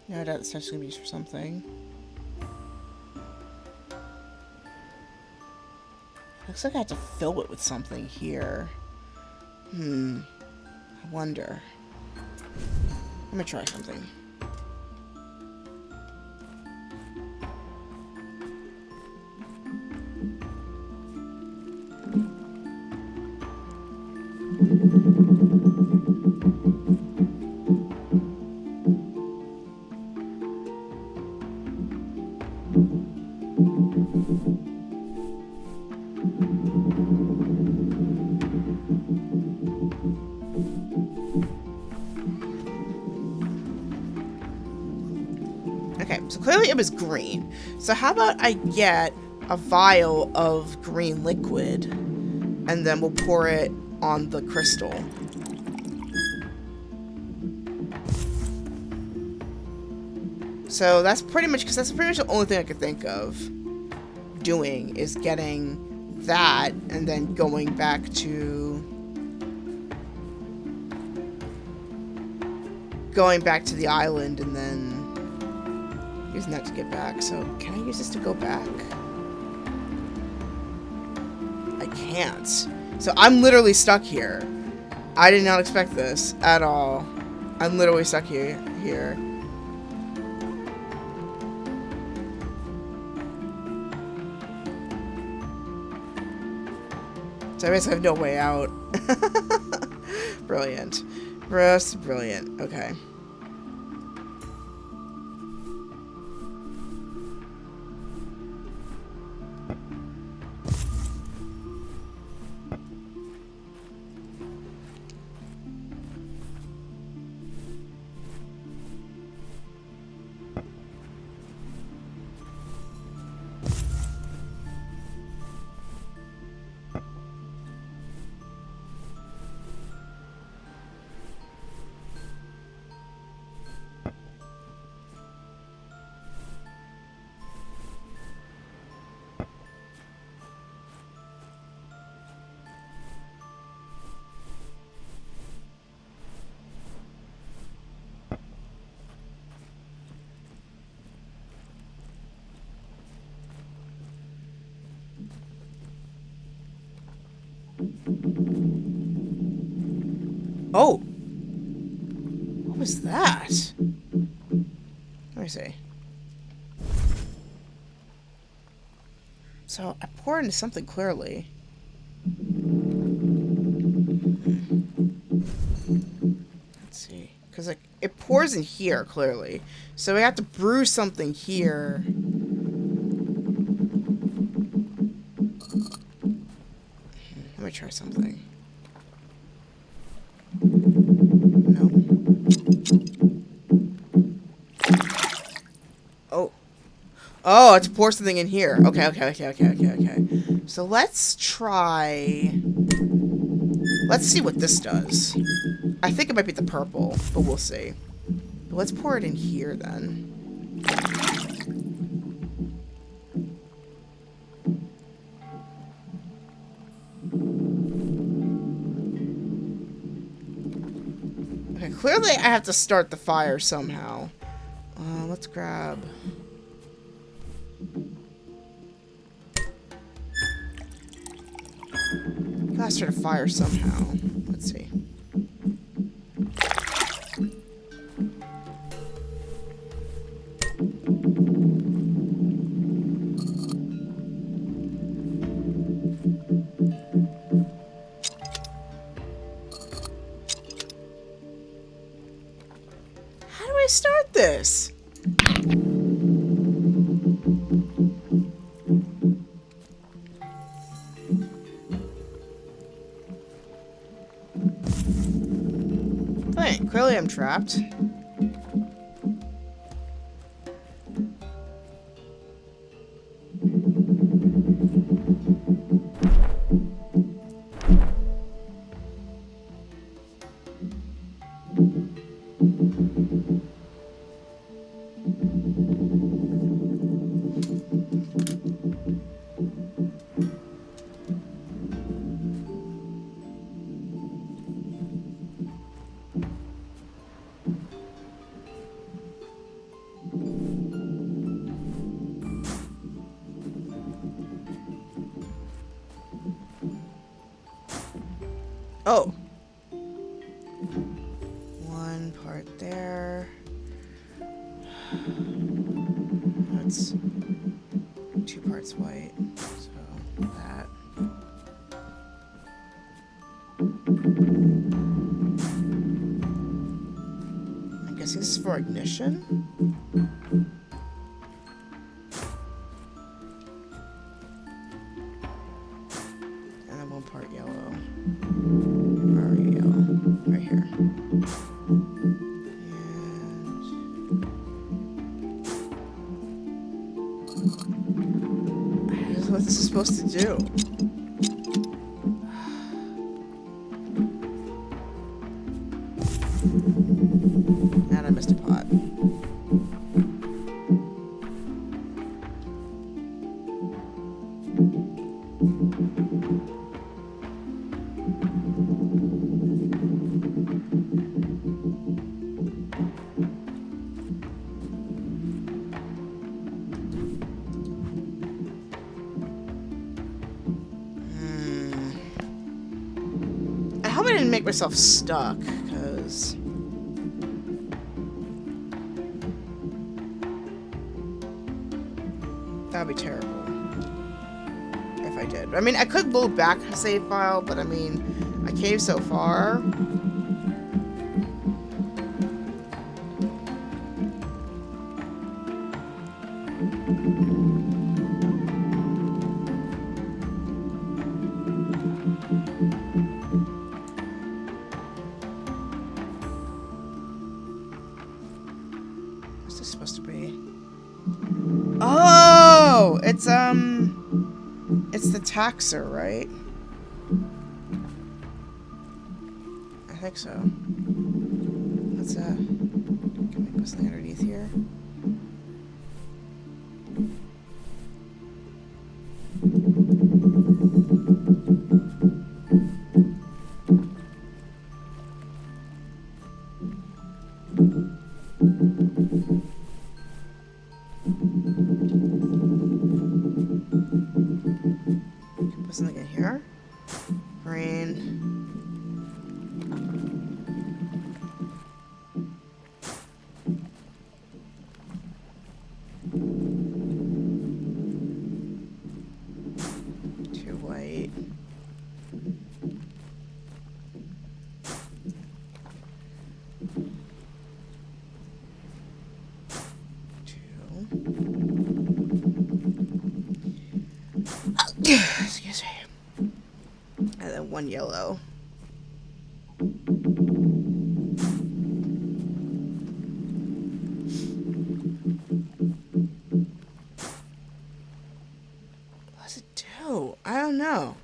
No, I doubt this stuff's gonna be used for something. Looks like I have to fill it with something here. I wonder. I'm gonna try something. Okay, so clearly it was green. So how about I get a vial of green liquid and then we'll pour it on the crystal. So that's pretty much, because that's pretty much the only thing I could think of doing is getting that and then going back to the island and then using that to get back. So can I use this to go back? I can't. So I'm literally stuck here. I did not expect this at all. I'm literally stuck here. So I basically have no way out. Brilliant. Just brilliant. Okay. Oh! What was that? Let me see. So, I poured into something clearly. Let's see. Because it pours in here, clearly. So we have to brew something here. Let me try something. No. Oh. Oh, I have to pour something in here. Okay. So let's try... Let's see what this does. I think it might be the purple, but we'll see. But let's pour it in here then. Okay, clearly I have to start the fire somehow. Let's grab... Gotta start a fire somehow. Let's see. How do I start this? clearly I'm trapped. Oh. One part there. That's 2 parts white. So that. I'm guessing this is for ignition. And then 1 part yellow. Right here. And what this is supposed to do. And I missed a pot. I hope I didn't make myself stuck, because that would be terrible if I did. I mean, I could load back a save file, but I mean, I came so far. What's this supposed to be? Oh, it's the taxer, right? I think so. What's that? Can we put something underneath here? Put something in here. Green. Two white. Excuse me. And then 1 yellow. What does it do? I don't know.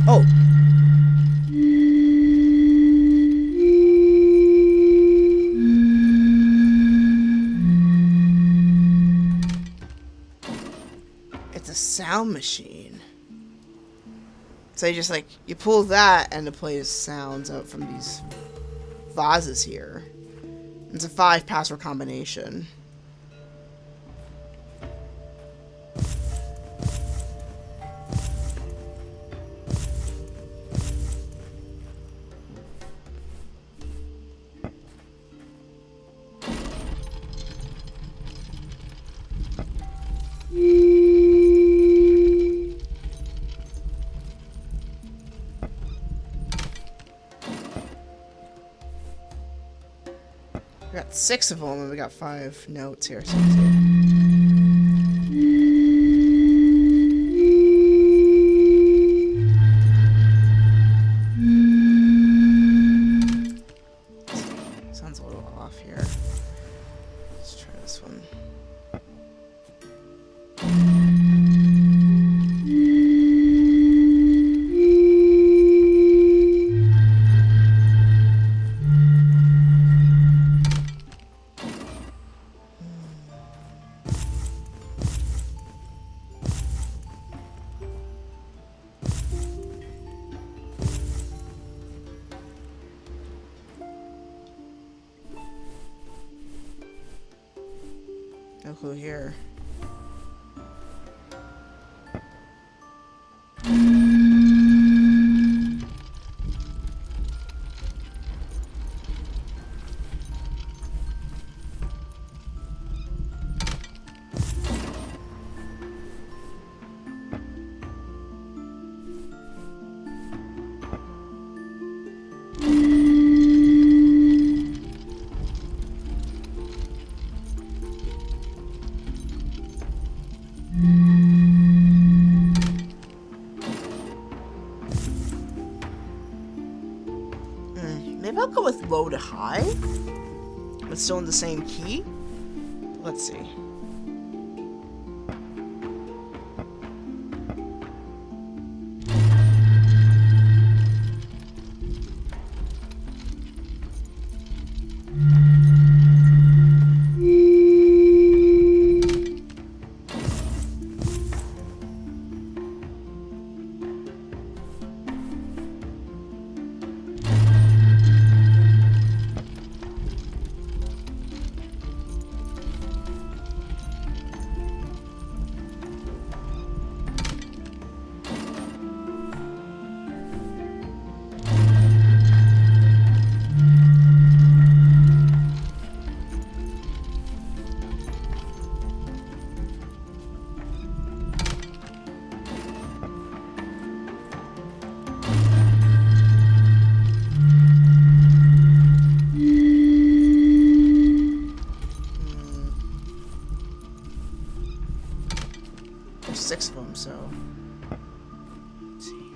Oh. It's a sound machine. So you just you pull that and it plays sounds out from these vases here. It's a 5 password combination. We got 6 of them, and we got 5 notes here. So let's see. Sounds a little off here. Let's try this one. No clue here. Maybe I'll go with low to high. But still in the same key. Let's see. There's 6 of them, so let's see.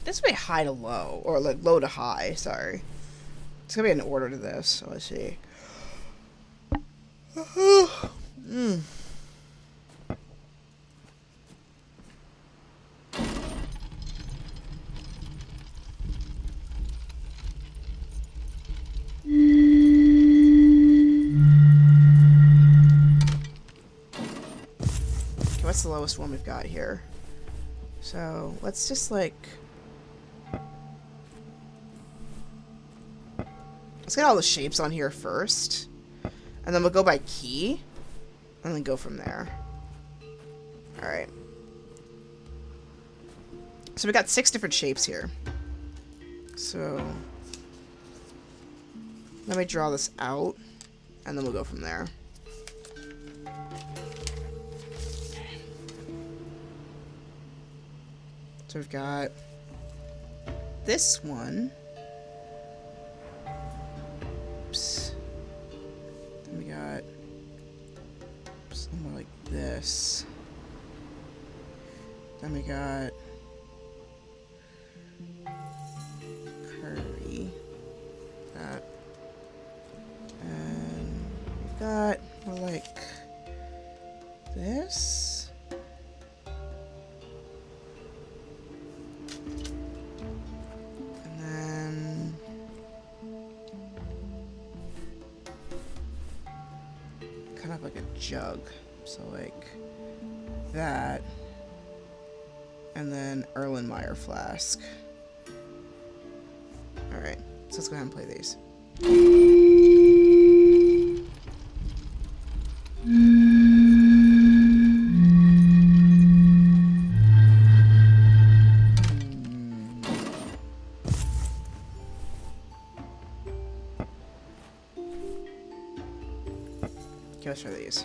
This will be high to low, or like low to high, sorry. It's gonna be an order to this, so let's see. Okay, what's the lowest one we've got here? So let's just like, let's get all the shapes on here first, and then we'll go by key, and then go from there. Alright. So we got 6 different shapes here. So let me draw this out, and then we'll go from there. So we've got this one. Oops. Then we got Somewhere like this. Then we got curry. That. And we've got more like this. And then kind of like a jug. So like that. And then Erlenmeyer flask. Alright, so let's go ahead and play these. Okay, let's try these.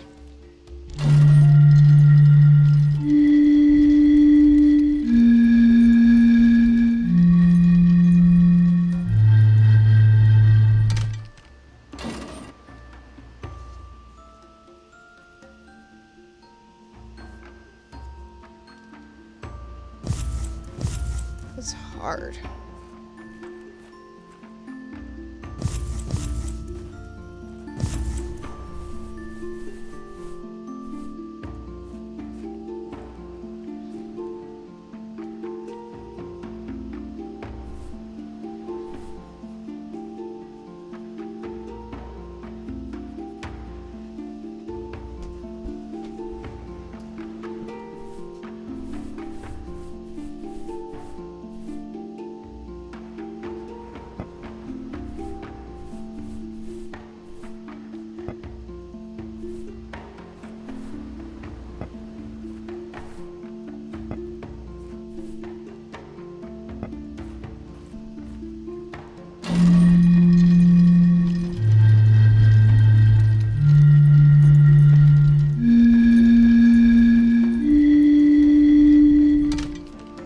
It's hard.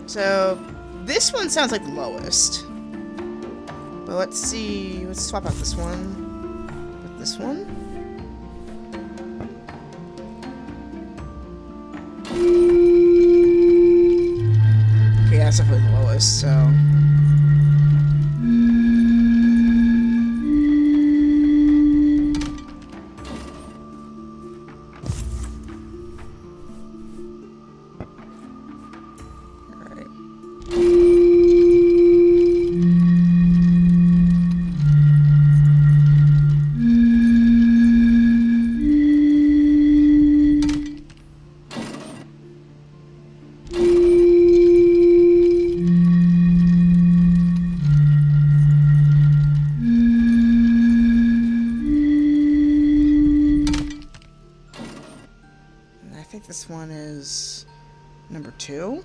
So this one sounds like the lowest. But let's see. Let's swap out this one with this one. Okay, that's definitely the lowest, so. This one is number 2.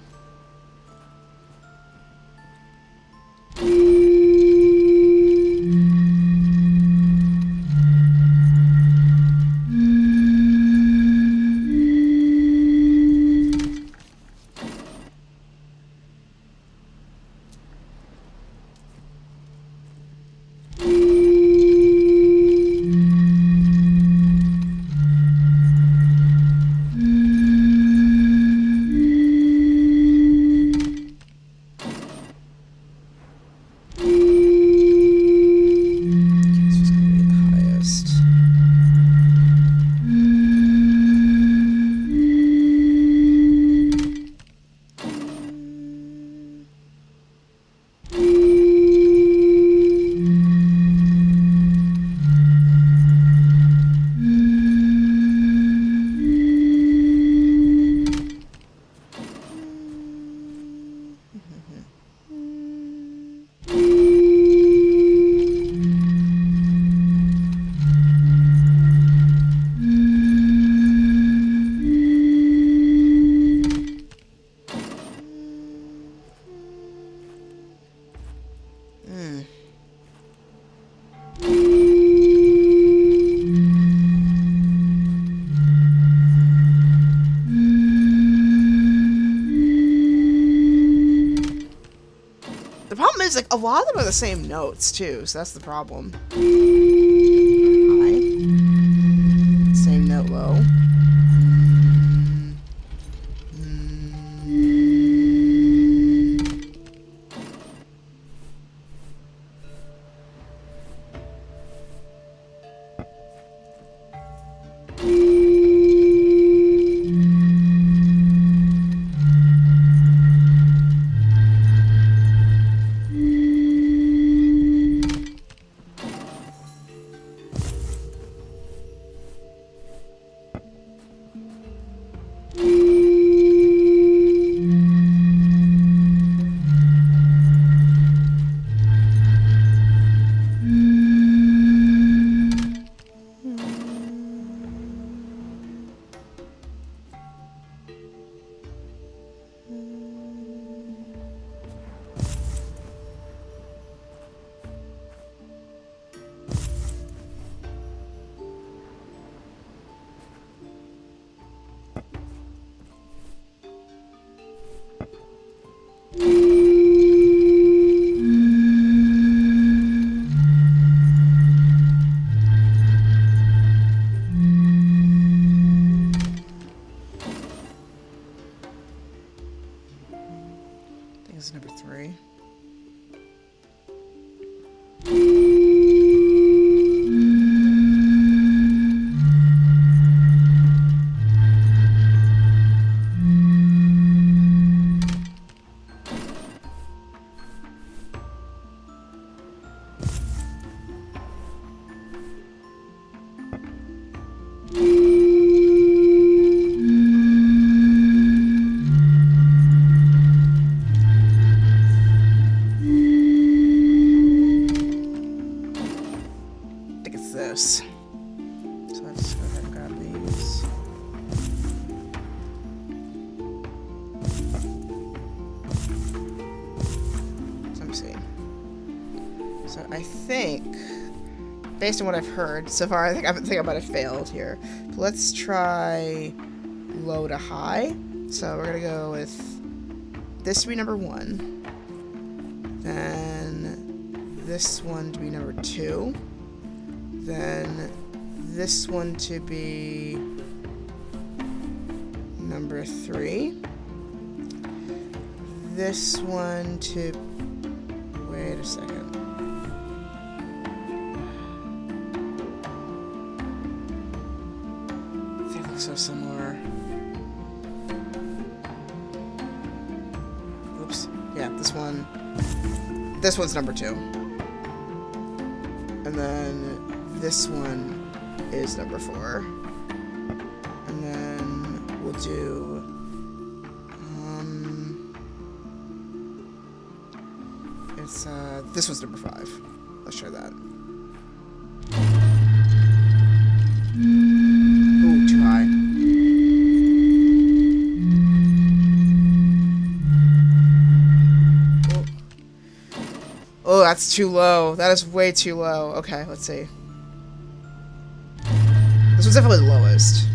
The problem is, like, a lot of them are the same notes, too, so that's the problem. High. Same note low. I think it's number 3. This. So let's just go ahead and grab these. So let me see. So I think, based on what I've heard so far, I think I might have failed here. But let's try low to high. So we're gonna go with this to be number 1, then this one to be number 2. Then this one to be number 3. This one to... Wait a second. They look so similar. Oops. Yeah, this one. This one's number 2. And then this one is number 4. And then we'll do it's this one's number 5. Let's try that. Ooh, too high. Oh, that's too low. That is way too low. Okay, let's see. This was definitely the lowest.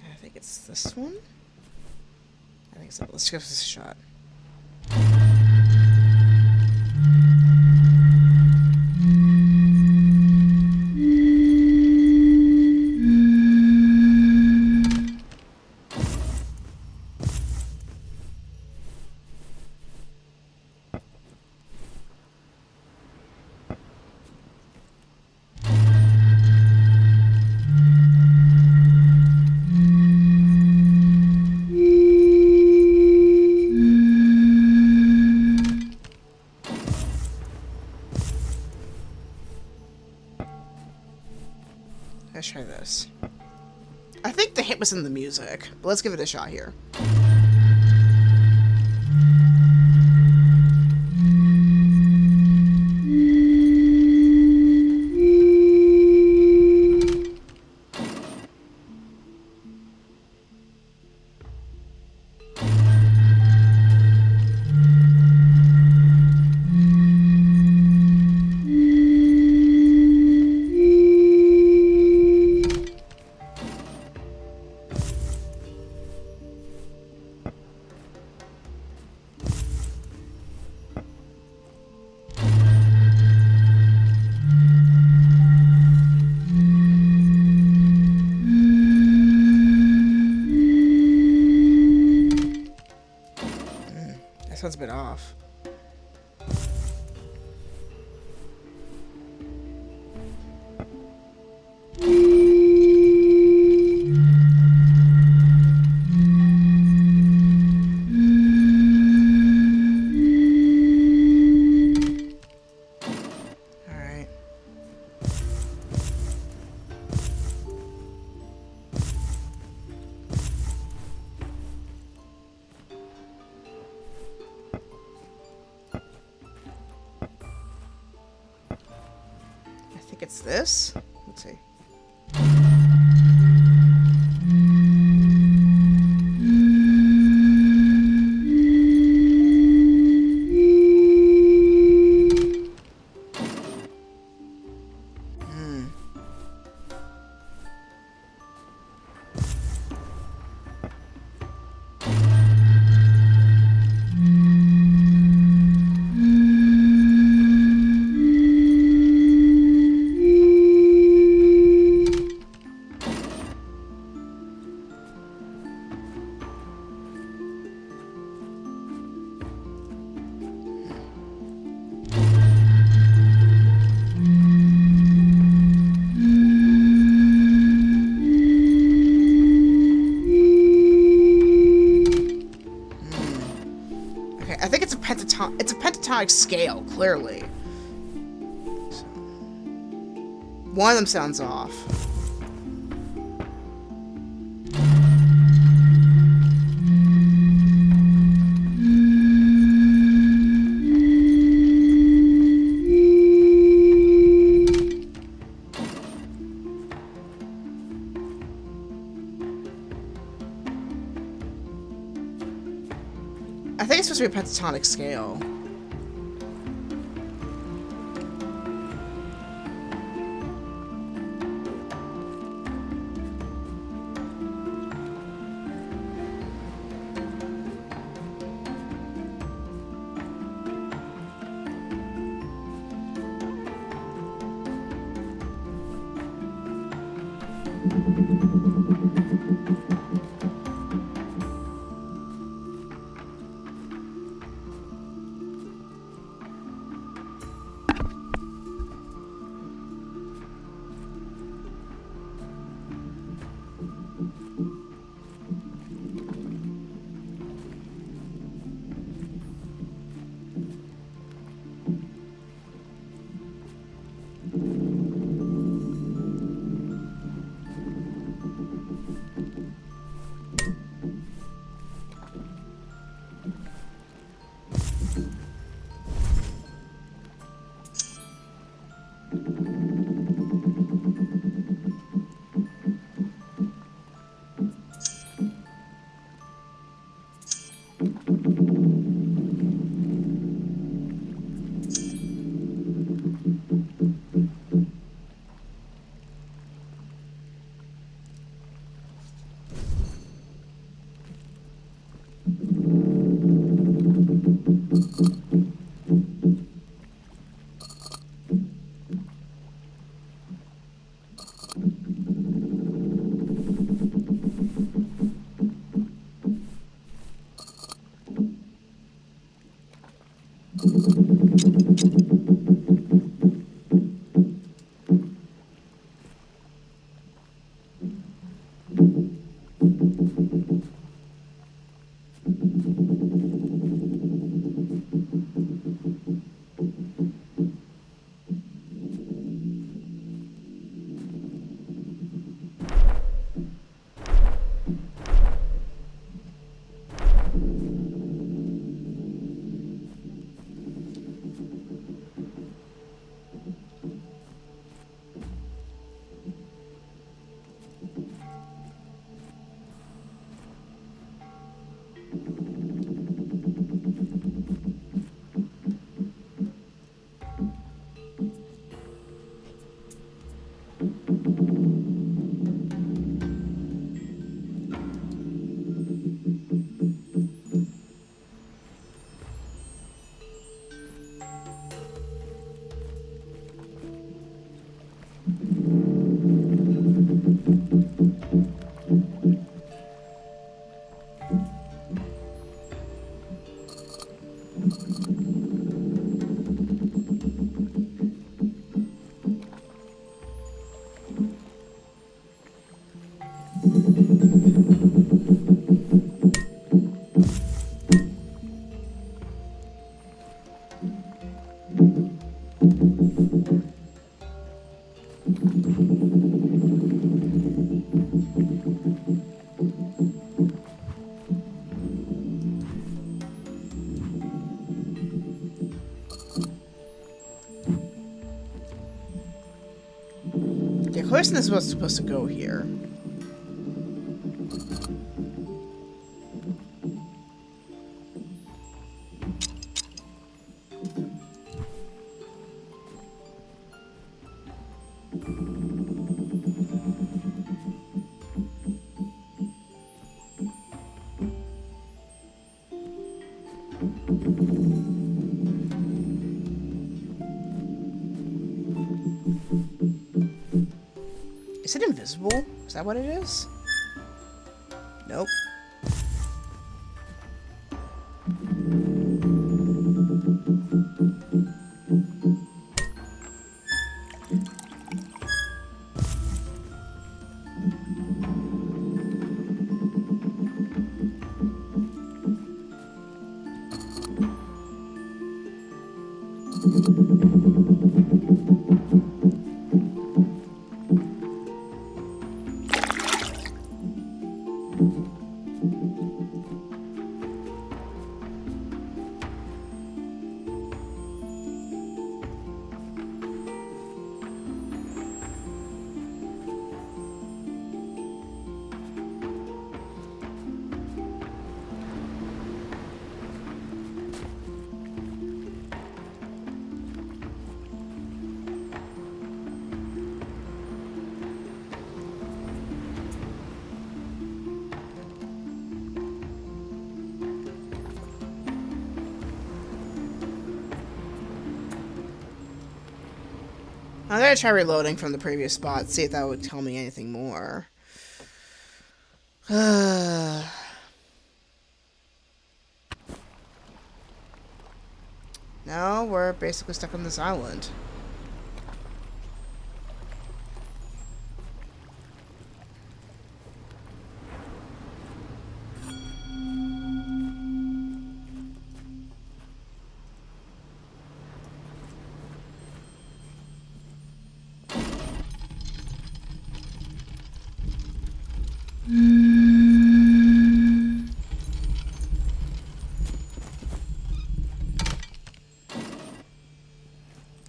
I think it's this one. I think so. Let's give this a shot. Let's try this. I think the hit was in the music, but let's give it a shot here. Sounds a bit off. it's this. Let's see. I think it's a pentatonic scale, clearly. So, one of them sounds off. I think it's supposed to be a pentatonic scale. person is supposed to go here. Is it invisible? Is that what it is? Nope. I'm gonna try reloading from the previous spot, see if that would tell me anything more. No, we're basically stuck on this island.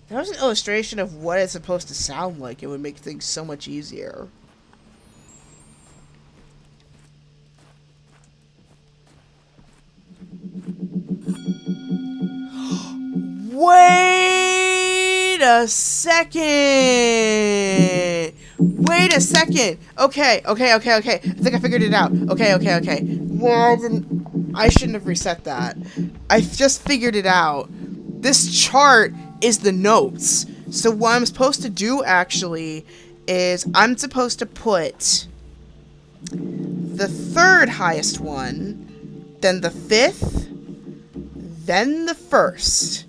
That was an illustration of what it's supposed to sound like. It would make things so much easier. Wait a second! Wait a second! Okay. I think I figured it out. Okay. Well, I shouldn't have reset that. I just figured it out. This chart is the notes. So what I'm supposed to do actually is I'm supposed to put the third highest one, then the fifth, then the first,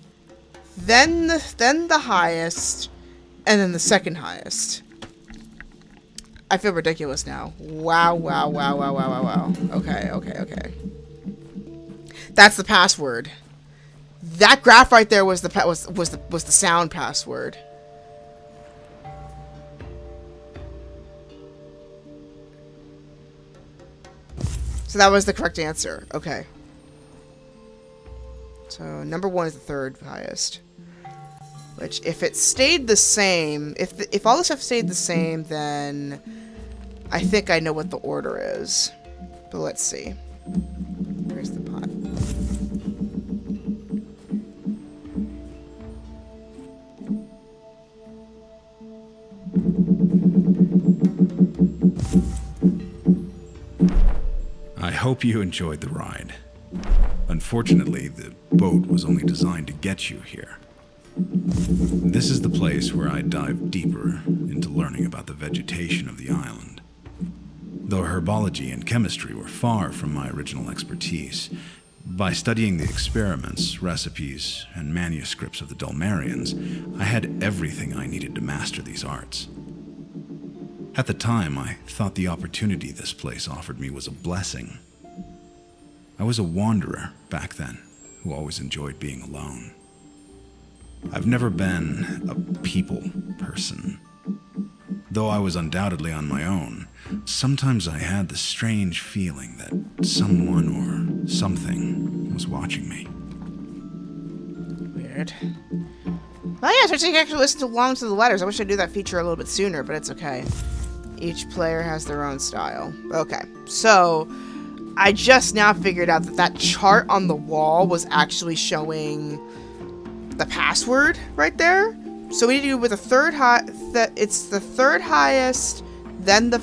then the highest, and then the second highest. I feel ridiculous now. Wow. Okay. That's the password. That graph right there was the sound password. So that was the correct answer. Okay. So number 1 is the third highest. Which, if it stayed the same, if all this stuff stayed the same, then I think I know what the order is. But let's see. Where's the pot? I hope you enjoyed the ride. Unfortunately, the boat was only designed to get you here. This is the place where I dive deeper into learning about the vegetation of the island. Though herbology and chemistry were far from my original expertise, by studying the experiments, recipes, and manuscripts of the Dulmarians, I had everything I needed to master these arts. At the time, I thought the opportunity this place offered me was a blessing. I was a wanderer back then, who always enjoyed being alone. I've never been a people person. Though I was undoubtedly on my own, sometimes I had the strange feeling that someone or something was watching me. Weird. Oh yeah, so you can actually listen along to the letters. I wish I knew that feature a little bit sooner, but it's okay. Each player has their own style. Okay, so I just now figured out that that chart on the wall was actually showing the password right there. So we need to do with the third high. It's the third highest, then the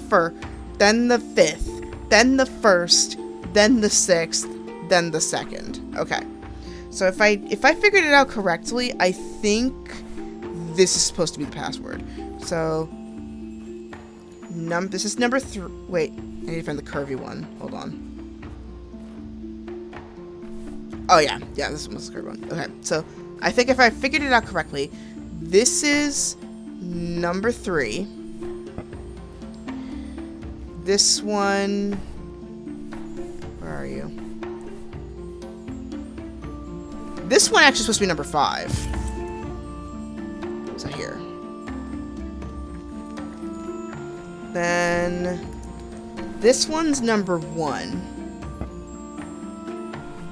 then the fifth, then the first, then the sixth, then the second. Okay. So if I figured it out correctly, I think this is supposed to be the password. So this is number 3. Wait, I need to find the curvy one. Hold on. Oh yeah, this one was the curvy one. Okay, so I think if I figured it out correctly, this is number 3. This one, where are you? This one actually is supposed to be number 5. So here. Then this one's number 1.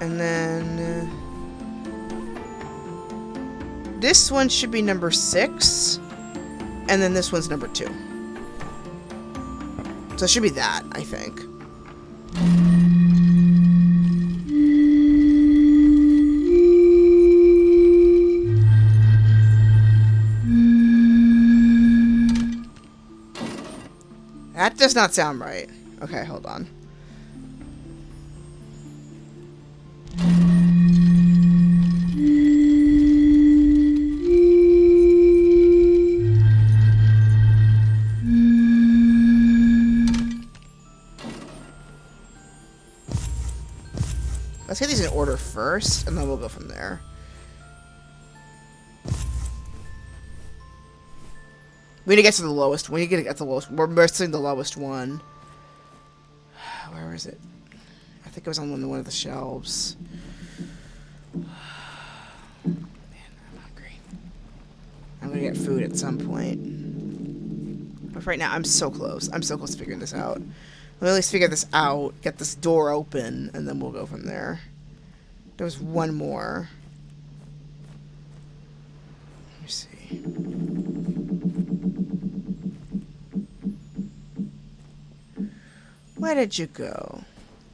And then this one should be number 6. And then this one's number 2. So it should be that, I think. That does not sound right. Okay, hold on. Let's get these in order first, and then we'll go from there. We need to get to the lowest. We need to get to the lowest. We're missing the lowest one. Where is it? I think it was on one of the shelves. Man, I'm hungry. I'm gonna get food at some point. But right now, I'm so close. I'm so close to figuring this out. We'll at least figure this out, get this door open, and then we'll go from there. There was one more. Let me see. Where did you go?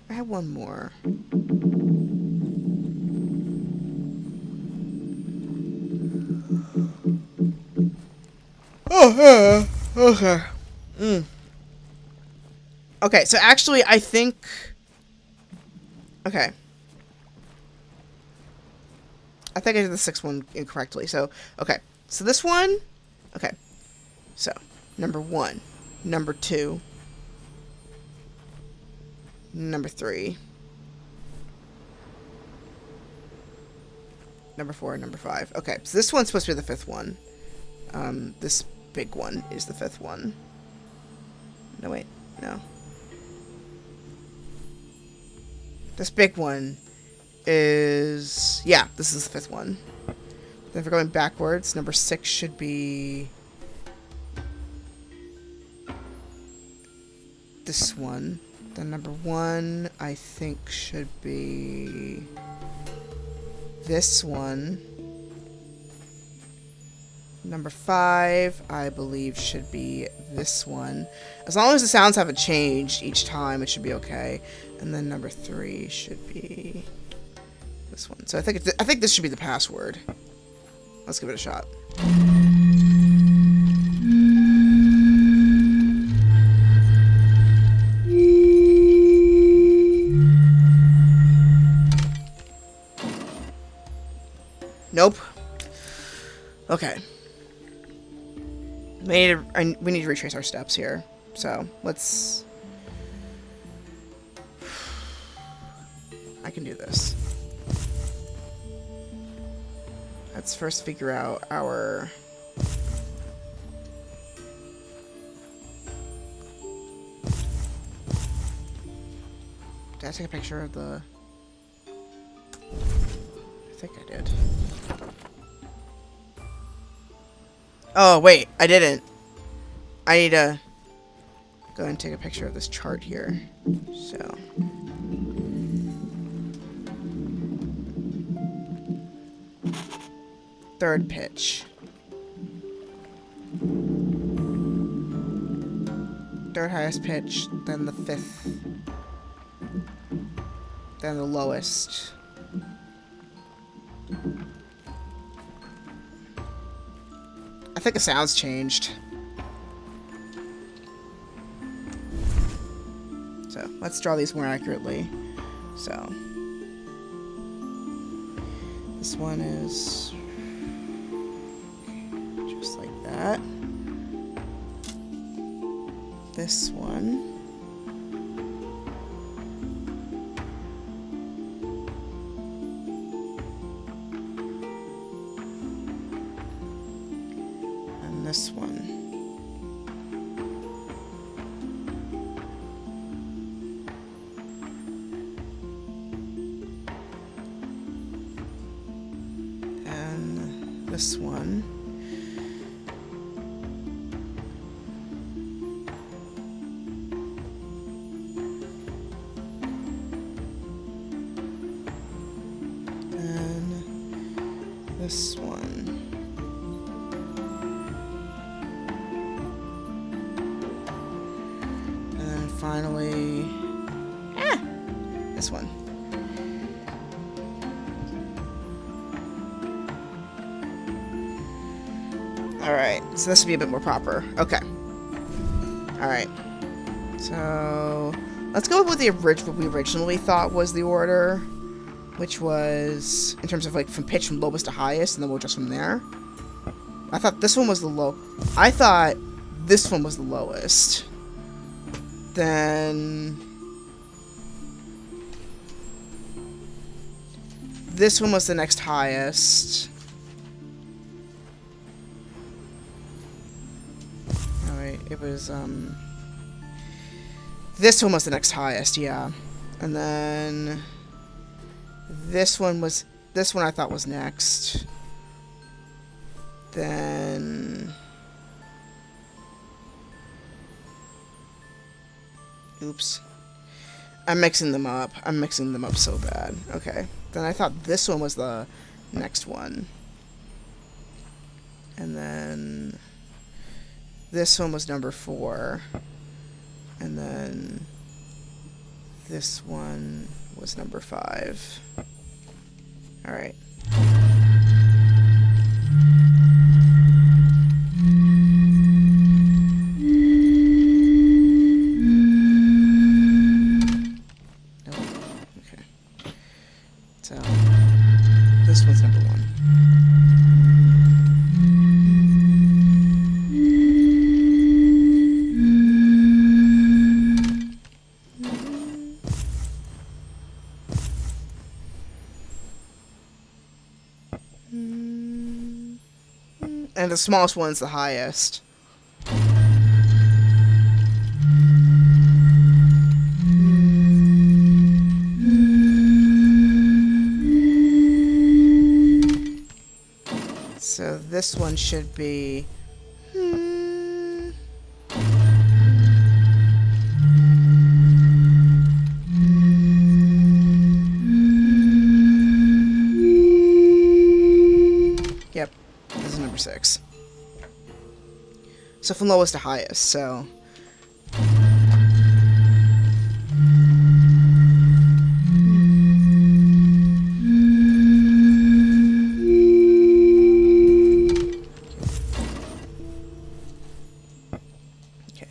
I had one more. Oh, okay. Okay, so actually, I think... Okay. I think I did the 6th one incorrectly. So, okay. So this one... Okay. So, number 1. Number 2. Number 3. Number 4 and number 5. Okay, so this one's supposed to be the 5th one. This big one is the 5th one. No, wait. No. This big one is... Yeah, this is the 5th one. Then if we're going backwards, number 6 should be... this one. Then number 1, I think, should be... this one. Number 5, I believe, should be this one. As long as the sounds haven't changed each time, it should be okay. And then number 3 should be this one. So I think this should be the password. Let's give it a shot. Nope. Okay. We need to retrace our steps here. So, let's... I can do this. Let's first figure out our... Did I take a picture of the... I think I did. Oh, wait, I didn't. I need to go and take a picture of this chart here. So. third pitch. Third highest pitch, then the fifth, then the lowest. I think the sound's changed. So let's draw these more accurately. So this one is just like that. This one. And this one. And this one. This one. And then finally, this one. Alright, so this would be a bit more proper. Okay. Alright. So, let's go with what we originally thought was the order. Which was, in terms of like from pitch from lowest to highest, and then we'll just from there. I thought this one was the low. I thought this one was the lowest. Then this one was the next highest. Oh wait, it was this one was the next highest, yeah. And then this one I thought was next. Then oops. I'm mixing them up. I'm mixing them up so bad. Okay. Then I thought this one was the next one. And then this one was number 4. And then this one was number 5. All right. Nope. Okay. So this one's number 1. And the smallest one's the highest. So this one should be yep, this is number 6. So from lowest to highest, so okay.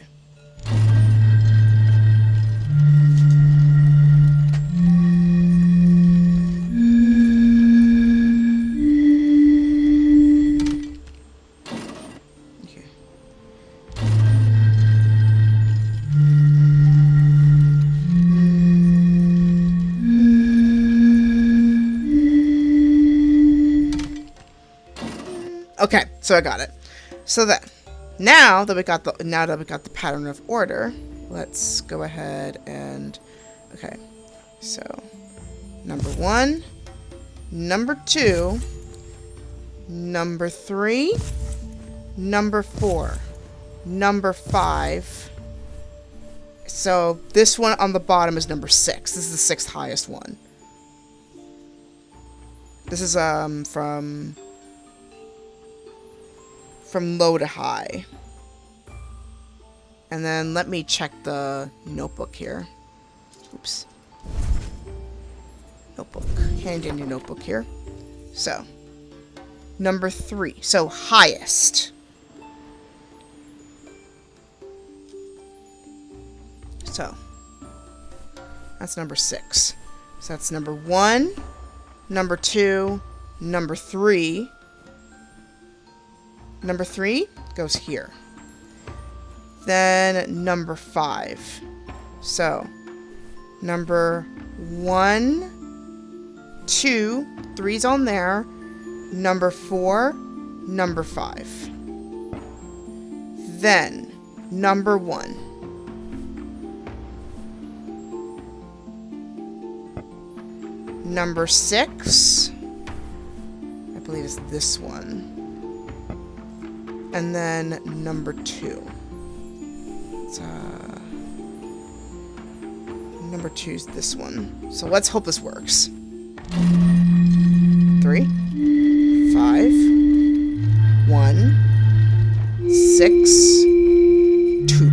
Okay, so I got it. So then, now that we got the pattern of order, let's go ahead and okay. So number 1, number 2, number 3, number 4, number 5. So this one on the bottom is number 6. This is the 6th highest one. This is from from low to high. And then let me check the notebook here. Oops. Notebook. Hand in your notebook here. So, number 3. So, highest. So, that's number 6. So that's number 1, number 2, number 3. Number 3 goes here. Then number 5. So, number 1, 2, 3's on there. Number 4, number 5. Then, number 1. Number 6, I believe it's this one. And then number 2. It's, number 2's this one. So let's hope this works. 3, 5, 1, 6, 2.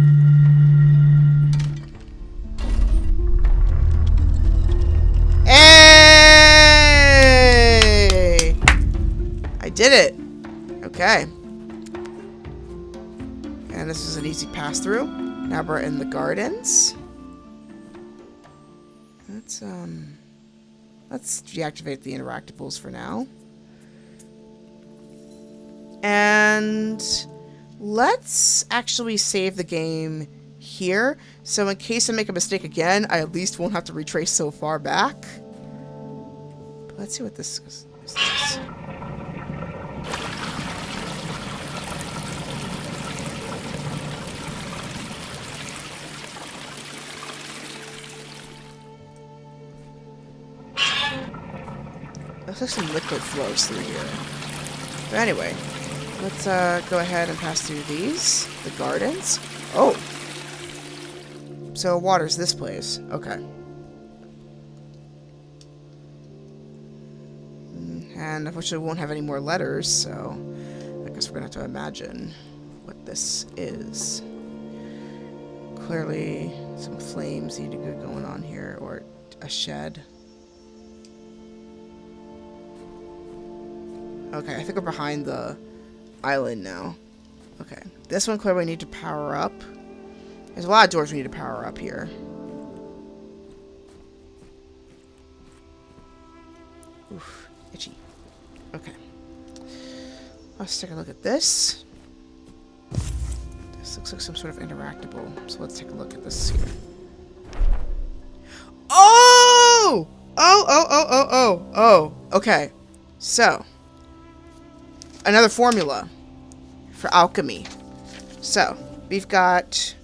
Hey! I did it. Okay. And this is an easy pass through. Now we're in the gardens. Let's deactivate the interactables for now. And let's actually save the game here. So in case I make a mistake again, I at least won't have to retrace so far back. But let's see what this is. Looks like some liquid flows through here. But anyway, let's go ahead and pass through these. The gardens. Oh! So water's this place. Okay. And unfortunately we won't have any more letters, so I guess we're gonna have to imagine what this is. Clearly some flames need to get going on here, or a shed. Okay, I think we're behind the island now. Okay, this one clearly we need to power up. There's a lot of doors we need to power up here. Oof, itchy. Okay. Let's take a look at this. This looks like some sort of interactable. So let's take a look at this here. Oh! Oh! Okay. So, another formula for alchemy. So, we've got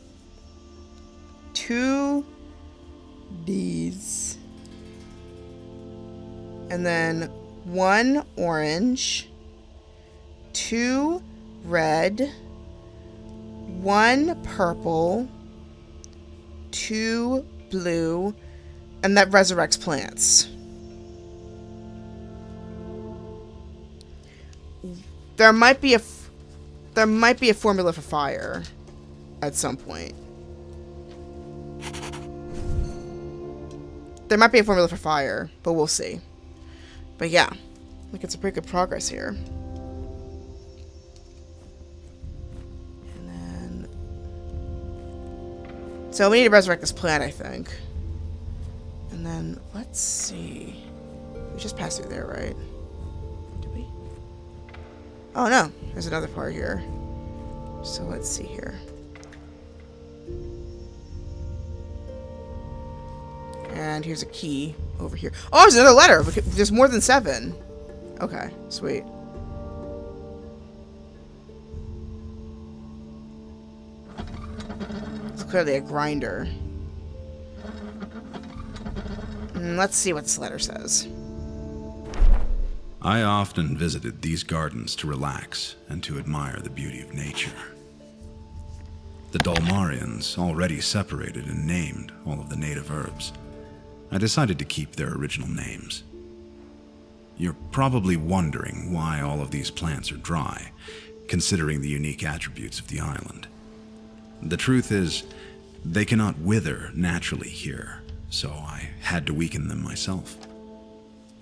2 D's. And then 1 orange, 2 red, 1 purple, 2 blue, and that resurrects plants. There might be a formula for fire at some point. There might be a formula for fire, but we'll see. But yeah, look, it's a pretty good progress here. And then, so we need to resurrect this plant, I think. And then let's see. We just passed through there, right? Oh no, there's another part here. So let's see here. And here's a key over here. Oh, there's another letter! There's more than 7. Okay, sweet. It's clearly a grinder. Let's see what this letter says. I often visited these gardens to relax and to admire the beauty of nature. The Dalmarians already separated and named all of the native herbs. I decided to keep their original names. You're probably wondering why all of these plants are dry. considering the unique attributes of the island. The truth is, they cannot wither naturally here, so I had to weaken them myself.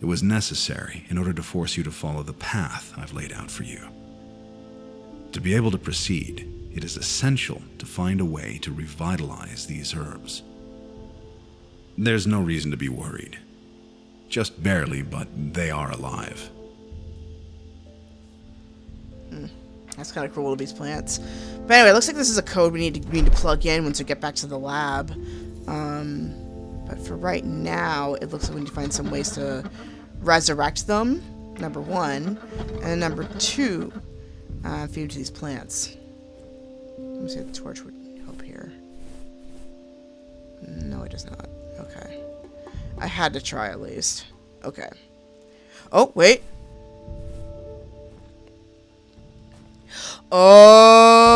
It was necessary in order to force you to follow the path I've laid out for you. To be able to proceed, it is essential to find a way to revitalize these herbs. There's no reason to be worried. Just barely, but they are alive. That's kind of cool with these plants. But anyway, it looks like this is a code we need to plug in once we get back to the lab. But for right now, it looks like we need to find some ways to resurrect them, number one. And number two, feed them to these plants. Let me see if the torch would help here. No, it does not. Okay. I had to try at least. Okay. Oh, wait. Oh,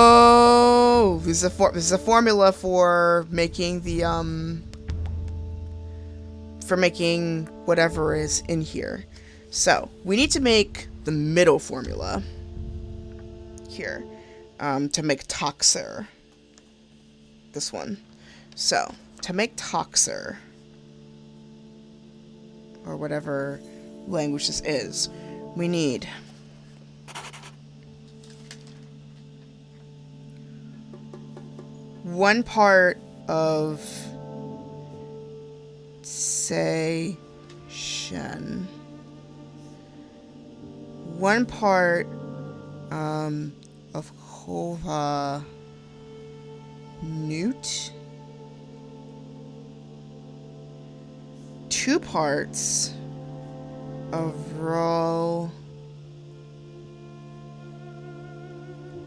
this is a formula for making the whatever is in here. So we need to make the middle formula here to make toxer. This one. So to make toxer, or whatever language this is, we need one part of say shen, one part of kova newt, 2 parts of raw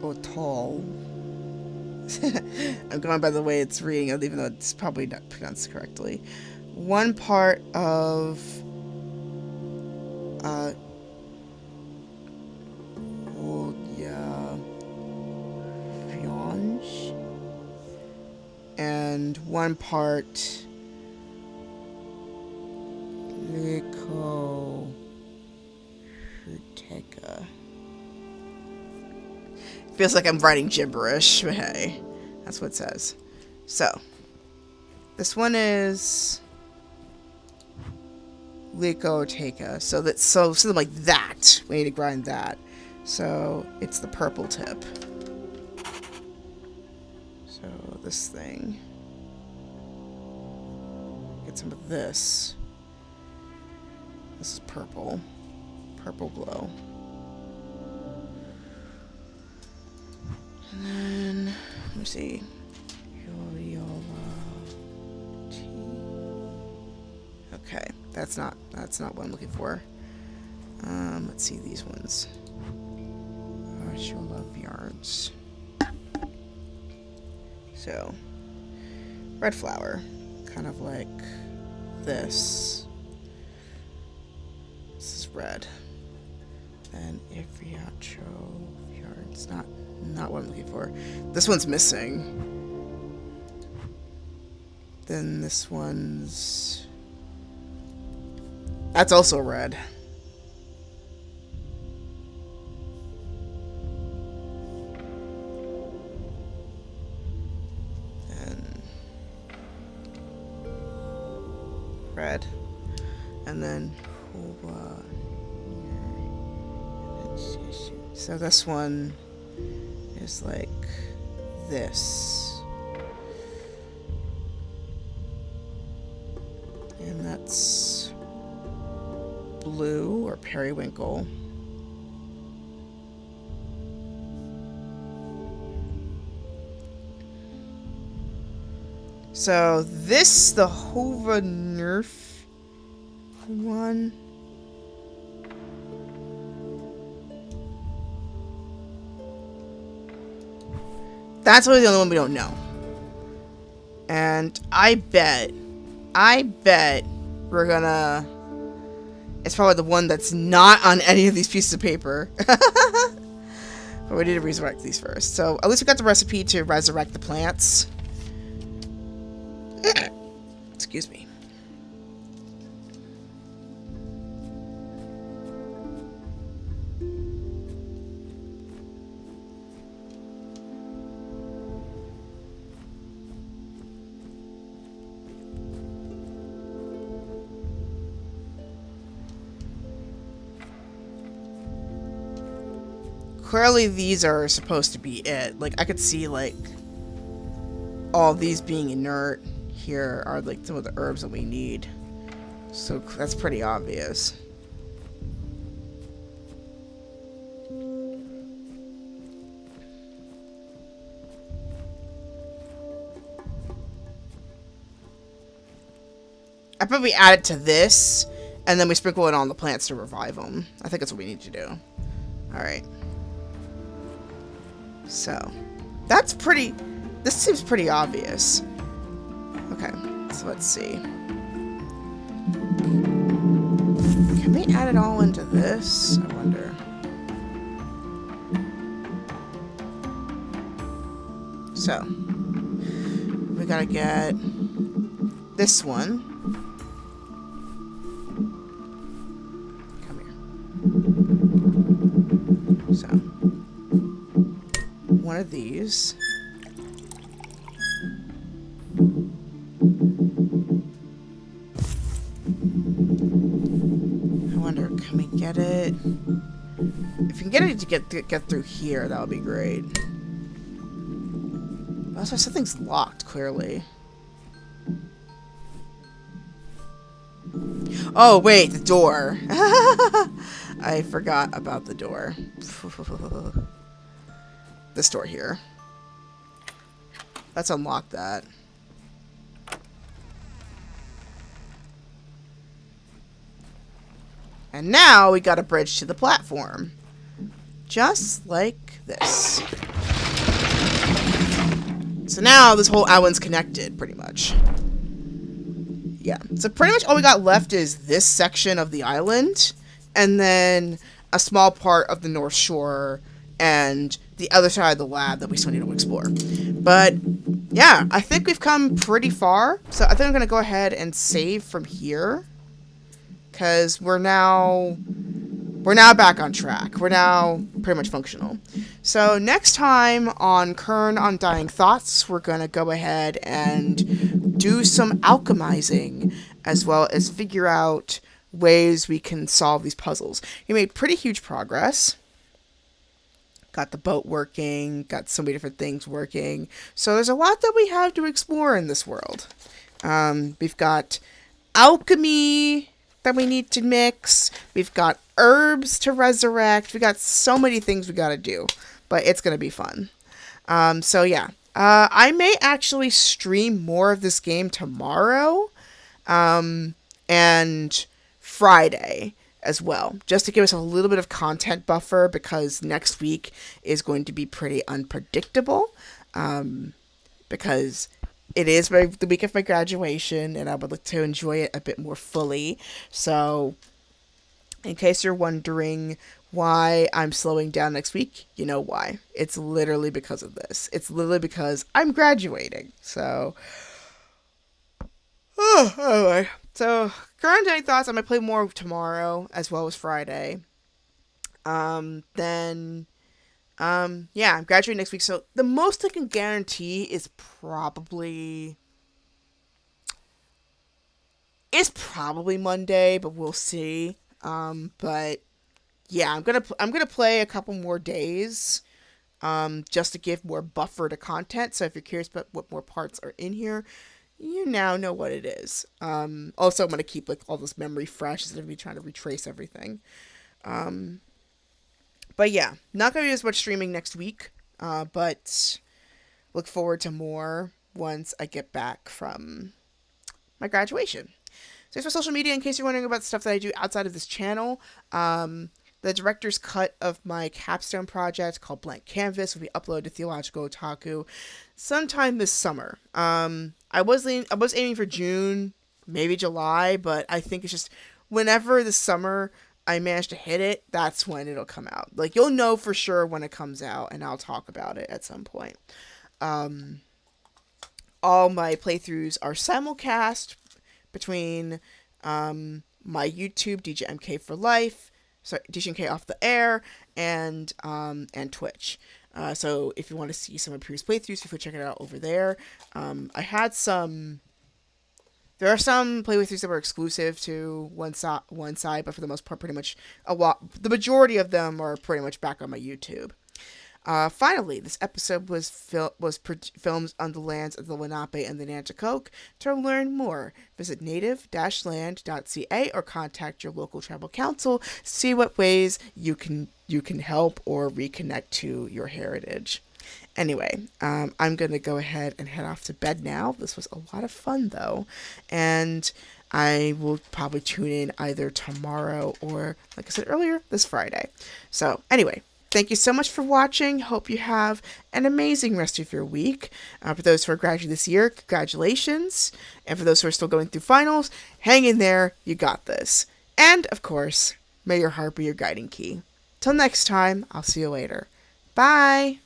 otol. I'm going by the way it's reading, even though it's probably not pronounced correctly. 1 part of Fionge, and 1 part Liko Huteka. Feels like I'm writing gibberish, but hey, that's what it says. So, this one is Liko Huteka. So something like that. We need to grind that. So it's the purple tip. So this thing. Get some of this. This is purple. Purple glow. And then, let me see. Okay, that's not what I'm looking for. Let's see these ones. She'll love yards. So, red flower, kind of like this. This is red. And Ivriacho yards, not what I'm looking for. This one's missing. Then this one's... That's also red. And red. And then so this one is like this. And that's blue or periwinkle. So this, the Hova Nerf one. That's really the only one we don't know. And I bet we're gonna... It's probably the one that's not on any of these pieces of paper. But we need to resurrect these first. So at least we got the recipe to resurrect the plants. Excuse me. clearly these are supposed to be it. Like, I could see, like, all these being inert. Here are, like, some of the herbs that we need. So that's pretty obvious. I bet we add it to this, and then we sprinkle it on the plants to revive them. I think that's what we need to do. Alright. So, that's pretty... This seems pretty obvious. Okay, so let's see. Can we add it all into this? I wonder. So, we gotta get this one. So, one of these. I wonder, can we get it? If we can get it to get through here, that would be great. Also, something's locked, clearly. Oh, wait, the door. I forgot about the door. This door here. Let's unlock that. And now we got a bridge to the platform. Just like this. So now this whole island's connected, pretty much. Yeah, so pretty much all we got left is this section of the island, and then a small part of the North Shore, and the other side of the lab that we still need to explore. But, yeah, I think we've come pretty far, so I think I'm going to go ahead and save from here, because we're now back on track. We're now pretty much functional. So next time on Quern Undying Thoughts, we're going to go ahead and do some alchemizing, as well as figure out ways we can solve these puzzles. We made pretty huge progress. Got the boat working, got so many different things working. So there's a lot that we have to explore in this world. We've got alchemy that we need to mix. We've got herbs to resurrect. We got so many things we gotta do, but it's gonna be fun. So yeah, I may actually stream more of this game tomorrow, and Friday as well, just to give us a little bit of content buffer, because next week is going to be pretty unpredictable, because it is the week of my graduation, and I would like to enjoy it a bit more fully. So, in case you're wondering why I'm slowing down next week, you know why. It's literally because of this. It's literally because I'm graduating. So, anyway. So, current Undying Thoughts, I'm going to play more tomorrow, as well as Friday. Yeah, I'm graduating next week, so the most I can guarantee is probably Monday, but we'll see. But yeah, I'm gonna play a couple more days, just to give more buffer to content. So if you're curious about what more parts are in here, you now know what it is. Also, I'm gonna keep like all this memory fresh instead of me trying to retrace everything. But yeah, not going to be as much streaming next week, but look forward to more once I get back from my graduation. So here's my social media in case you're wondering about stuff that I do outside of this channel. The director's cut of my capstone project called Blank Canvas will be uploaded to Theological Otaku sometime this summer. I was aiming for June, maybe July, but I think it's just whenever this summer I manage to hit it, that's when it'll come out. Like, you'll know for sure when it comes out, and I'll talk about it at some point. All my playthroughs are simulcast between my YouTube, DJMK for Life, sorry, DJMK Off the Air, and Twitch. So if you want to see some of my previous playthroughs, feel free to check it out over there. There are some playthroughs that were exclusive to one side, but for the most part, pretty much the majority of them are pretty much back on my YouTube. Finally, this episode was filmed on the lands of the Lenape and the Nanticoke. To learn more, visit native-land.ca or contact your local tribal council to see what ways you can help or reconnect to your heritage. Anyway, I'm going to go ahead and head off to bed now. This was a lot of fun, though, and I will probably tune in either tomorrow or, like I said earlier, this Friday. So, anyway, thank you so much for watching. Hope you have an amazing rest of your week. For those who are graduating this year, congratulations. And for those who are still going through finals, hang in there. You got this. And, of course, may your heart be your guiding key. Till next time, I'll see you later. Bye!